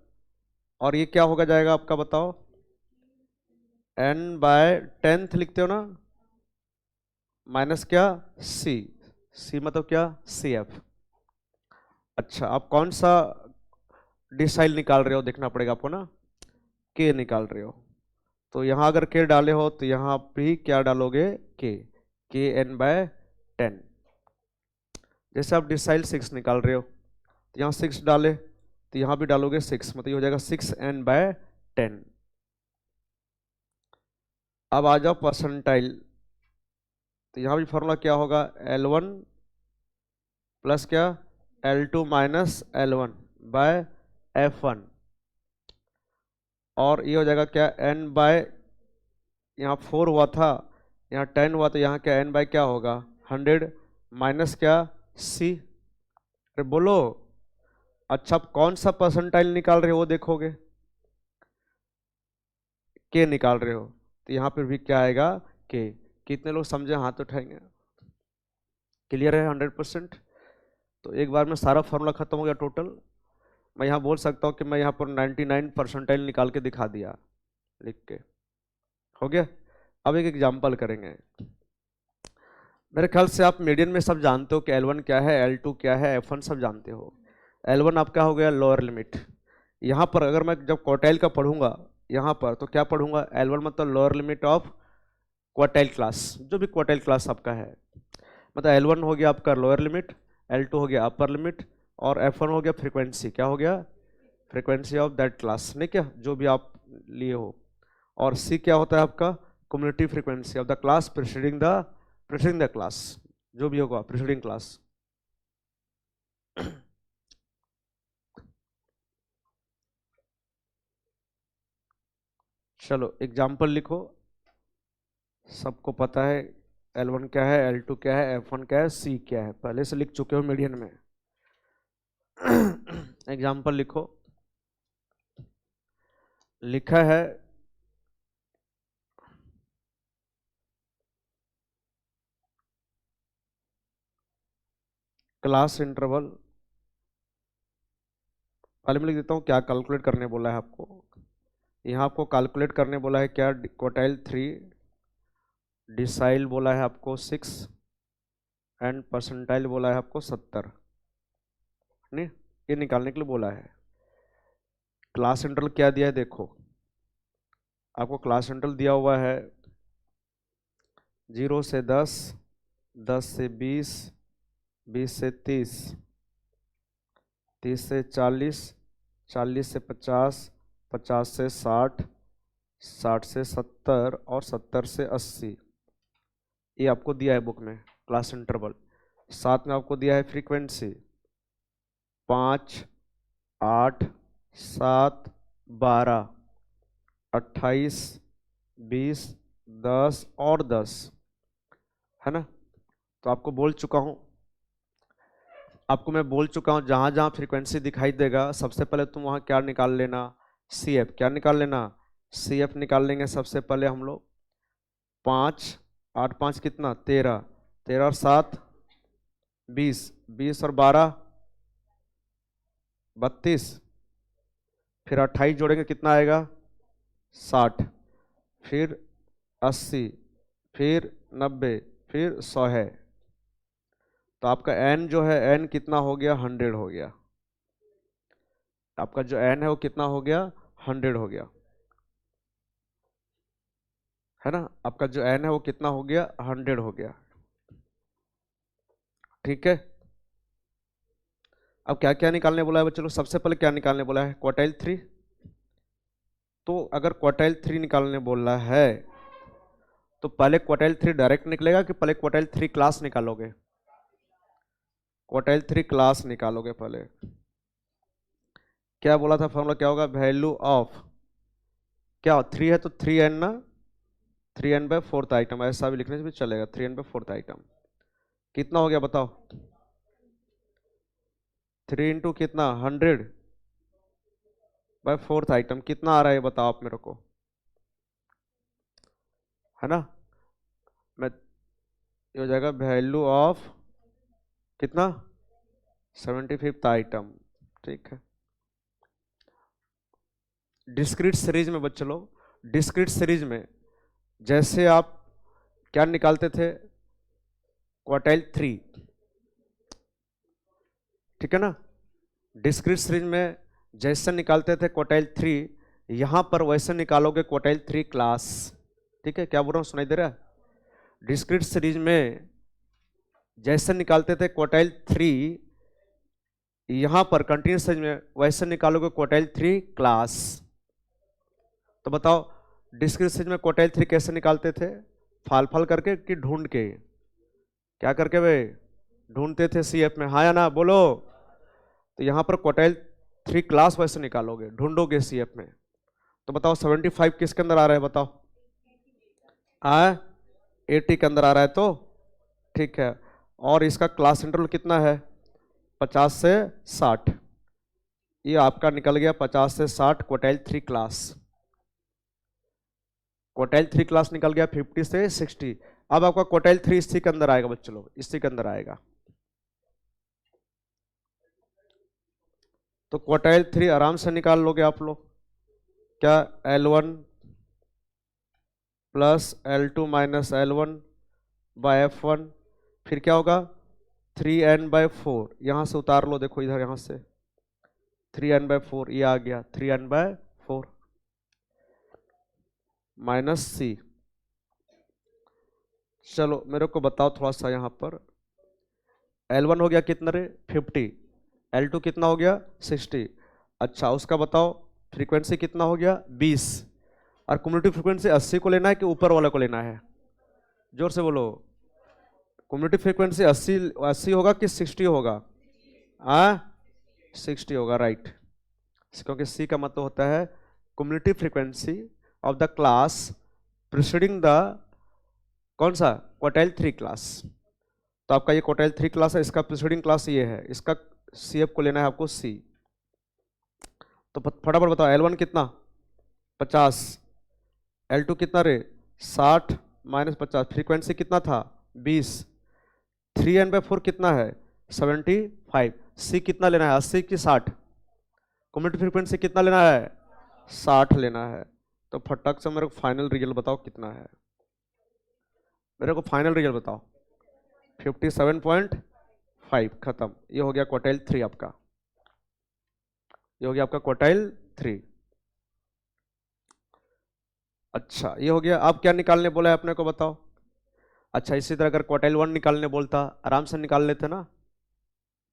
और ये क्या होगा जाएगा आपका बताओ, n/10 लिखते हो ना, माइनस क्या, C। C मतलब क्या, CF। अच्छा आप कौन सा डिसाइल निकाल रहे हो देखना पड़ेगा आपको ना, के निकाल रहे हो, तो यहाँ अगर के डाले हो तो यहाँ भी क्या डालोगे, के n/10। जैसे आप डिसाइल 6 निकाल रहे हो, तो यहाँ 6 डाले, तो यहाँ भी डालोगे 6, मतलब ये हो जाएगा 6n/10। अब आ जाओ परसेंटाइल, तो यहाँ भी फॉर्मूला क्या होगा, L1 प्लस क्या, L2 minus L1 bye F1, और ये हो जाएगा क्या, n/, यहाँ 4 हुआ था, यहाँ 10 हुआ, तो यहाँ क्या n/, क्या होगा 100 माइनस क्या, C। अरे बोलो, अच्छा आप कौन सा परसेंटाइल निकाल रहे हो वो देखोगे, के निकाल रहे हो, तो यहाँ पर भी क्या आएगा, के। कितने लोग समझे, हाथ उठाएंगे। क्लियर है 100%। तो एक बार में सारा फॉर्मूला खत्म हो गया टोटल। मैं यहाँ बोल सकता हूँ कि मैं यहाँ पर 99 परसेंटाइल निकाल के दिखा दिया लिख के, हो गया। अब एक एग्जांपल करेंगे। मेरे ख्याल से आप मीडियन में सब जानते हो कि L1 क्या है, L2 क्या है, F1 सब जानते हो। L1 आपका हो गया लोअर लिमिट। यहाँ पर अगर मैं जब क्वार्टाइल का पढ़ूंगा यहाँ पर, तो क्या पढ़ूंगा, L1 मतलब lower limit of quartile class, जो भी क्वार्टाइल क्लास आपका है, मतलब L1 हो गया आपका लोअर लिमिट, L2 हो गया अपर लिमिट, और F1 हो गया फ्रीक्वेंसी, क्या हो गया, फ्रीक्वेंसी ऑफ दैट क्लास, नहीं क्या, जो भी आप लिए हो। और C क्या होता है आपका, cumulative frequency of the class preceding the class, जो भी होगा प्रीसीडिंग क्लास। चलो एग्जाम्पल लिखो। सबको पता है L1 क्या है, L2 क्या है, F1 क्या है, C क्या है, पहले से लिख चुके हो मीडियन में। एग्जाम्पल लिखो। लिखा है क्लास इंटरवल, पहले मैं लिख देता हूँ क्या कैलकुलेट करने बोला है आपको। यहाँ आपको कैलकुलेट करने बोला है क्या, क्वार्टाइल 3, डिसाइल बोला है आपको 6, एंड परसेंटाइल बोला है आपको 70, नहीं, ये निकालने के लिए बोला है। क्लास इंटरवल क्या दिया है देखो, आपको क्लास इंटरवल दिया हुआ है 0 से 10, 10 से 20, 20 से 30, 30 से 40, 40 से 50, 50 से 60, 60 से 70 और 70 से 80। ये आपको दिया है बुक में क्लास इंटरवल। साथ में आपको दिया है फ्रीक्वेंसी 5, 8, 7, 12, 28, 20, 10 और 10, है ना। तो आपको बोल चुका हूँ, आपको मैं बोल चुका हूँ जहाँ जहाँ फ्रीक्वेंसी दिखाई देगा सबसे पहले तुम वहाँ क्या निकाल लेना, सी एफ। क्या निकाल लेना, सी एफ निकाल लेंगे सबसे पहले हम लोग। 5, 8, 5 कितना 13, 13 और 7 20, 20 और 12 32, फिर 28 जोड़ेंगे कितना आएगा 60, फिर 80, फिर 90, फिर 100 है। तो आपका n जो है n कितना हो गया 100 हो गया। आपका जो n है वो कितना हो गया 100 हो गया, है ना। आपका जो n है वो कितना हो गया 100 हो गया, ठीक है। अब क्या क्या निकालने बोला है बच्चों लोग, सबसे पहले क्या निकालने बोला है क्वार्टाइल 3। तो अगर क्वार्टाइल 3 निकालने बोला है तो पहले क्वार्टाइल 3 डायरेक्ट निकलेगा कि पहले क्वार्टाइल 3 क्लास निकालोगे, क्वार्टाइल 3 क्लास निकालोगे पहले। क्या बोला था फॉर्मूला, क्या होगा, वैल्यू ऑफ, क्या 3 है तो 3n ना, 3n बाय फोर्थ आइटम, ऐसा भी लिखने से भी चलेगा, 3n बाय फोर्थ आइटम। कितना हो गया बताओ, 3 इंटू कितना 100 बाय फोर्थ आइटम, कितना आ रहा है बताओ आप मेरे को, है ना। मैं ये हो जाएगा वैल्यू ऑफ कितना 75th आइटम, ठीक है। डिस्क्रीट सीरीज में बच्चों लोग, डिस्क्रीट सीरीज में जैसे आप क्या निकालते थे क्वार्टाइल 3, ठीक है ना। डिस्क्रीट सीरीज में जैसे निकालते थे क्वार्टाइल 3, यहां पर वैसे निकालोगे क्वार्टाइल 3 क्लास, ठीक है। क्या बोल रहा हूं सुनाई दे रहा है, डिस्क्रीट सीरीज में जैसे निकालते थे क्वार्टाइल 3, यहां पर कंटिन्यूस सीरीज में वैसे निकालोगे क्वार्टाइल 3 क्लास। तो बताओ डिस्क्रीट सीरीज में क्वार्टाइल 3 कैसे निकालते थे, फाल फाल करके कि ढूंढ के, क्या करके भाई ढूंढते थे सीएफ में, हाँ या ना बोलो। तो यहां पर क्वार्टाइल 3 क्लास वैसे निकालोगे, ढूंढोगे सीएफ में। तो बताओ 75 किसके अंदर आ रहा है बताओ, 80 के अंदर आ रहा है, तो ठीक है। और इसका क्लास इंटरवल कितना है 50 से 60, ये आपका निकल गया 50 से 60 क्वार्टाइल 3 क्लास। क्वार्टाइल 3 क्लास निकल गया 50 से 60। अब आपका क्वार्टाइल 3 इसी के अंदर आएगा बच्चों लोग, इसी के अंदर आएगा। तो क्वार्टाइल 3 आराम से निकाल लोगे आप लोग, क्या L1 plus L2 minus L1 bye F1, फिर क्या होगा 3n बाय 4, यहां से उतार लो, देखो इधर यहां से 3n बाय 4 ये आ गया, 3n बाय 4 माइनस c। चलो मेरे को बताओ थोड़ा सा यहाँ पर, L1 हो गया कितना रे 50, L2 कितना हो गया 60। अच्छा उसका बताओ फ्रीक्वेंसी कितना हो गया 20, और कम्युनिटी फ्रीक्वेंसी 80 को लेना है कि ऊपर वाले को लेना है, जोर से बोलो। कम्युनिटी फ्रीक्वेंसी 80 होगा कि 60 होगा, 60 होगा, राइट। क्योंकि सी का मतलब होता है community frequency of the class preceding the कौन सा क्वार्टाइल 3 क्लास। तो आपका ये क्वार्टाइल 3 क्लास है, इसका प्रीसीडिंग क्लास ये है, इसका सीएफ को लेना है आपको सी। तो फटाफट बताओ L1 कितना 50, L2 कितना रे 60 माइनस 50, फ्रीक्वेंसी कितना था 20, 3n बाय 4 कितना है 75, सी कितना लेना है 80 की 60, कम्युनिटी फ्रीक्वेंसी कितना लेना है 60 लेना है। तो फटक से मेरे को फाइनल रिजल्ट बताओ कितना है, मेरे को फाइनल रिजल्ट बताओ। 57.5 खत्म। ये हो गया क्वार्टाइल 3 आपका, ये हो गया आपका क्वार्टाइल 3। अच्छा ये हो गया। अब क्या निकालने बोला है अपने को बताओ। अच्छा इसी तरह अगर क्वार्टाइल 1 निकालने बोलता आराम से निकाल लेते ना,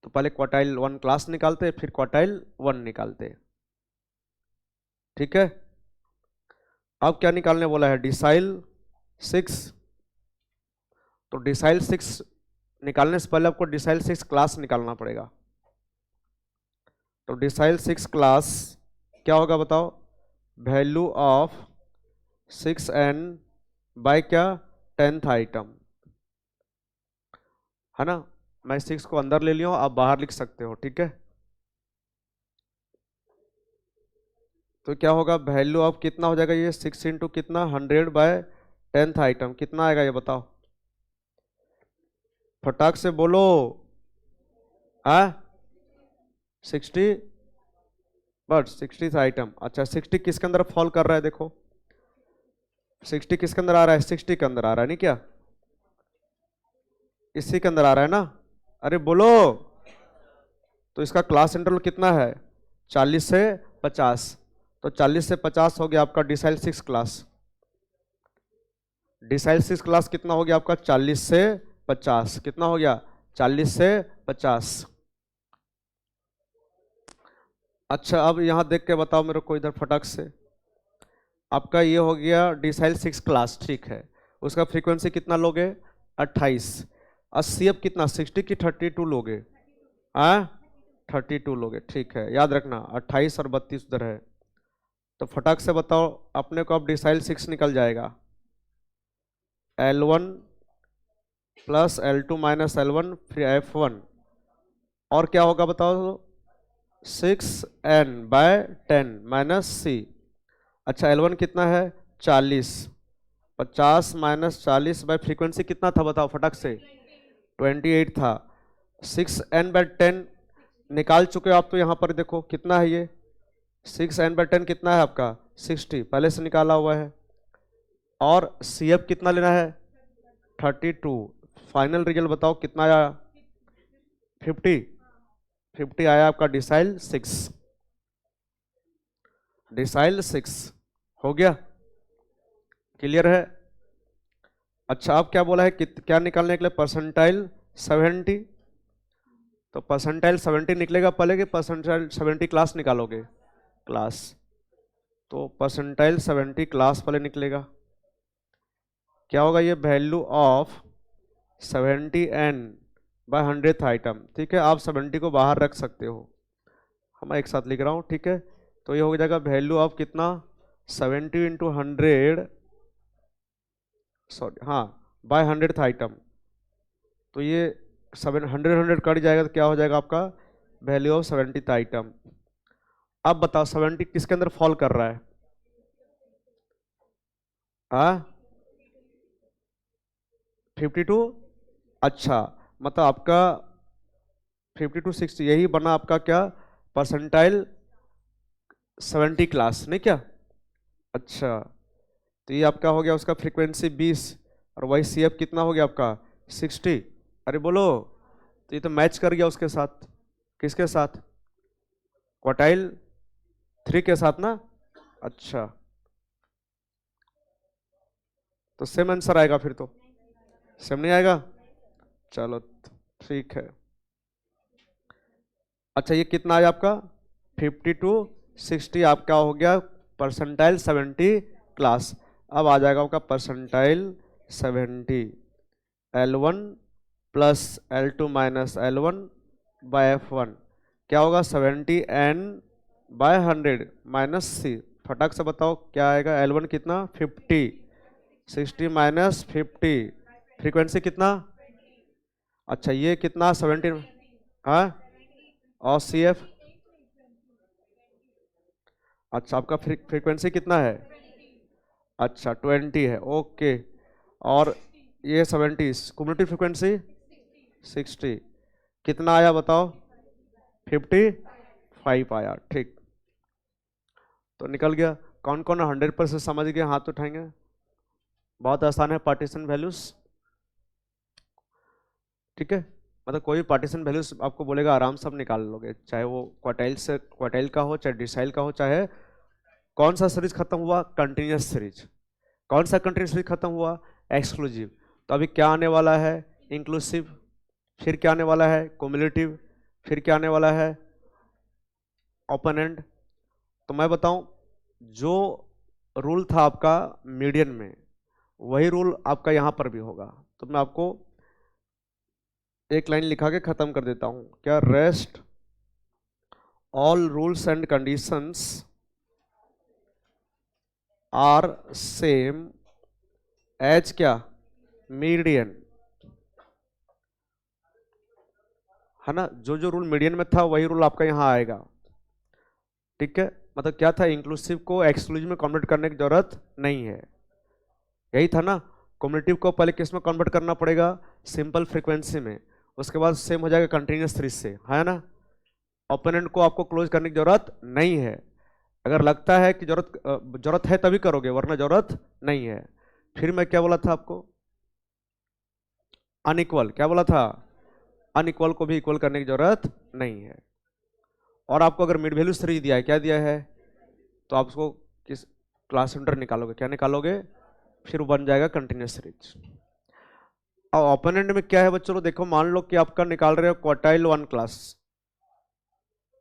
तो पहले क्वार्टाइल 1 क्लास निकालते फिर क्वार्टाइल 1 निकालते। ठीक है, अब क्या निकालने बोला है, डिसाइल 6। तो डिसाइल 6 निकालने से पहले आपको डिसाइल 6 क्लास निकालना पड़ेगा। तो डिसाइल 6 क्लास क्या होगा बताओ, वैल्यू ऑफ 6n बाय क्या, 10th आइटम, है ना। मैं 6 को अंदर ले लिया हूं, आप बाहर लिख सकते हो। ठीक है, तो क्या होगा, वैल्यू ऑफ कितना हो जाएगा ये, 6 इंटू कितना 100 बाय 10th आइटम, कितना आएगा ये बताओ, फटाक से बोलो। 60, बट 60th आइटम। अच्छा 60 किसके अंदर फॉल कर रहा है, देखो 60 किसके अंदर आ रहा है, 60 के अंदर आ रहा है नहीं क्या, इसी के अंदर आ रहा है ना, अरे बोलो। तो इसका क्लास इंटरवल कितना है, 40 से 50। तो 40 से 50 हो गया आपका डिसाइल 6 क्लास। डिसाइल 6 क्लास कितना हो गया आपका, 40 से 50, कितना हो गया 40 से 50। अच्छा अब यहां देख के बताओ मेरे को इधर फटाक से, आपका ये हो गया डिसाइल 6 क्लास, ठीक है। उसका फ्रीक्वेंसी कितना लोगे, 28। अस्सी अब कितना 60 की 32 लोगे, 32 लोगे, ठीक है। याद रखना 28 और 32 उधर है। तो फटाक से बताओ अपने को अब डिसाइल 6 निकल जाएगा, L1 plus L2 minus L1 फिर F1, और क्या होगा बताओ, 6n बाय 10 माइनस C। अच्छा L1 कितना है 40, 50 माइनस 40 बाय फ्रीक्वेंसी कितना था बताओ फटाक से, 28 था। 6n बाय 10 निकाल चुके हो आप, तो यहाँ पर देखो कितना है ये, 6n बाय 10 कितना है आपका 60, पहले से निकाला हुआ है। और CF कितना लेना है 32। फाइनल रिजल्ट बताओ कितना आया, 50 आया आपका डिसाइल 6। डिसाइल 6 हो गया, क्लियर है। अच्छा अब क्या बोला है कि क्या निकालने के लिए, परसेंटाइल 70। तो परसेंटाइल 70 निकलेगा पहले कि परसेंटाइल 70 क्लास निकालोगे, क्लास। तो परसेंटाइल 70 क्लास पहले निकलेगा। क्या होगा ये, value of 70n bye 100th item, ठीक है। आप 70 को बाहर रख सकते हो, हम एक साथ लिख रहा हूँ, ठीक है। तो ये हो जाएगा वैल्यू ऑफ कितना, 70 इंटू 100, सॉरी हाँ, बाय 100th आइटम। तो ये 100 कट जाएगा, तो क्या हो जाएगा आपका वैल्यू ऑफ 70th आइटम। अब बताओ 70 किसके अंदर फॉल कर रहा है, 52। अच्छा मतलब आपका 52 60 यही बना आपका क्या, परसेंटाइल 70 क्लास नहीं क्या। अच्छा तो ये आपका हो गया उसका फ्रीक्वेंसी 20, और वही CF कितना हो गया आपका 60। अरे बोलो, तो ये तो मैच कर गया उसके साथ, किसके साथ, क्वार्टाइल 3 के साथ ना। अच्छा तो सेम आंसर आएगा फिर, तो सेम नहीं आएगा, चलो ठीक है। अच्छा ये कितना आया आपका 52 60, आपका हो गया परसेंटाइल 70 क्लास। अब आ जाएगा आपका percentile 70, L1 plus L2 minus L1 bye F1, क्या होगा 70n बाय 100 माइनस C। फटाक से बताओ क्या आएगा, L1 कितना 50, 60 माइनस 50, फ्रीक्वेंसी कितना, अच्छा ये कितना 70, हाँ, और CF, अच्छा आपका फ्रीक्वेंसी कितना है, अच्छा 20 है, ओके। और ये 70, कम्युनिटी फ्रीक्वेंसी 60, कितना आया बताओ 55 आया, ठीक। तो निकल गया। कौन कौन 100% समझ गए, हाथ उठाएंगे। बहुत आसान है पार्टीशन वैल्यूज। ठीक है, मतलब कोई भी पार्टीशन वैल्यूज आपको बोलेगा आराम से आप निकाल लोगे, चाहे वो क्वार्टाइल का हो, चाहे डिसाइल का हो, चाहे कौन सा सीरीज खत्म हुआ, कंटिन्यूस सीरीज। कौन सा कंटिन्यूस सीरीज खत्म हुआ, एक्सक्लूसिव। तो अभी क्या आने वाला है, इंक्लूसिव। फिर क्या आने वाला है, क्युमुलेटिव। फिर क्या आने वाला है, ओपन एंड। तो मैं बताऊं, जो रूल था आपका मीडियन में, वही रूल आपका यहां पर भी होगा। तो मैं आपको एक लाइन लिखा के खत्म कर देता हूं, क्या, rest all rules and conditions are same as क्या, मीडियन। है ना, जो जो रूल मीडियन में था वही रूल आपका यहां आएगा। ठीक है, मतलब क्या था, इंक्लूसिव को एक्सक्लूसिव में कन्वर्ट करने की जरूरत नहीं है, यही था ना। कम्युलेटिव को पहले किस में कन्वर्ट करना पड़ेगा, सिंपल फ्रीक्वेंसी में, उसके बाद सेम हो जाएगा कंटिन्यूस सीरीज से, है ना। ओपोनेंट को आपको क्लोज करने की जरूरत नहीं है, अगर लगता है कि जरूरत है तभी करोगे, वरना जरूरत नहीं है। फिर मैं क्या बोला था आपको, अनइक्वल, क्या बोला था, अनइक्वल को भी इक्वल करने की जरूरत नहीं है। और आपको अगर मिड वैल्यू सीरीज दिया है, क्या दिया है, तो आप उसको किस क्लास सेंटर निकालोगे, क्या निकालोगे, फिर बन जाएगा कंटिन्यूस सीरीज। अब ओपोनेंट में क्या है बच्चों, देखो मान लो कि आपका निकाल रहे हो क्वार्टाइल 1 क्लास,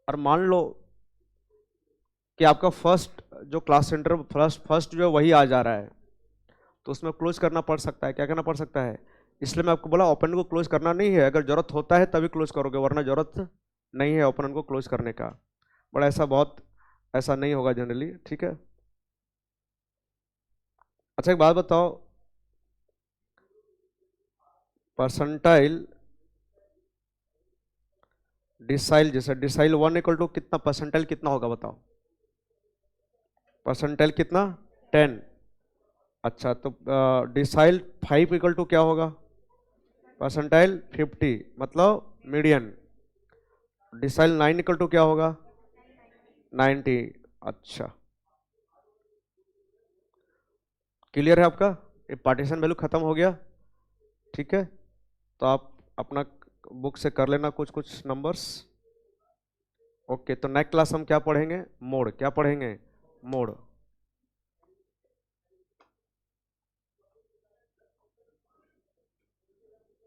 और मान लो कि आपका फर्स्ट जो क्लास सेंटर फर्स्ट जो है वही आ जा रहा है, तो उसमें क्लोज करना पड़ सकता है, क्या करना पड़ सकता है। इसलिए मैं आपको बोला ओपोनेंट को क्लोज करना नहीं है, अगर जरूरत होता है तभी क्लोज करोगे, वरना जरूरत नहीं है ओपोनेंट को क्लोज करने का। बड़ा ऐसा नहीं होगा जनरली, ठीक है। अच्छा एक बात बताओ, परसेंटाइल डिसाइल, जैसे डिसाइल 1 इक्वल टू कितना, परसेंटाइल कितना होगा बताओ, परसेंटाइल कितना, 10। अच्छा, तो डिसाइल 5 इक्वल टू क्या होगा, परसेंटाइल 50, मतलब मीडियन। डिसाइल 9 इक्वल टू क्या होगा, 90। अच्छा, क्लियर है आपका, ये पार्टीशन वैल्यू खत्म हो गया। ठीक है, तो आप अपना बुक से कर लेना कुछ कुछ नंबर्स। ओके, तो नेक्स्ट क्लास हम क्या पढ़ेंगे, मोड, क्या पढ़ेंगे, मोड।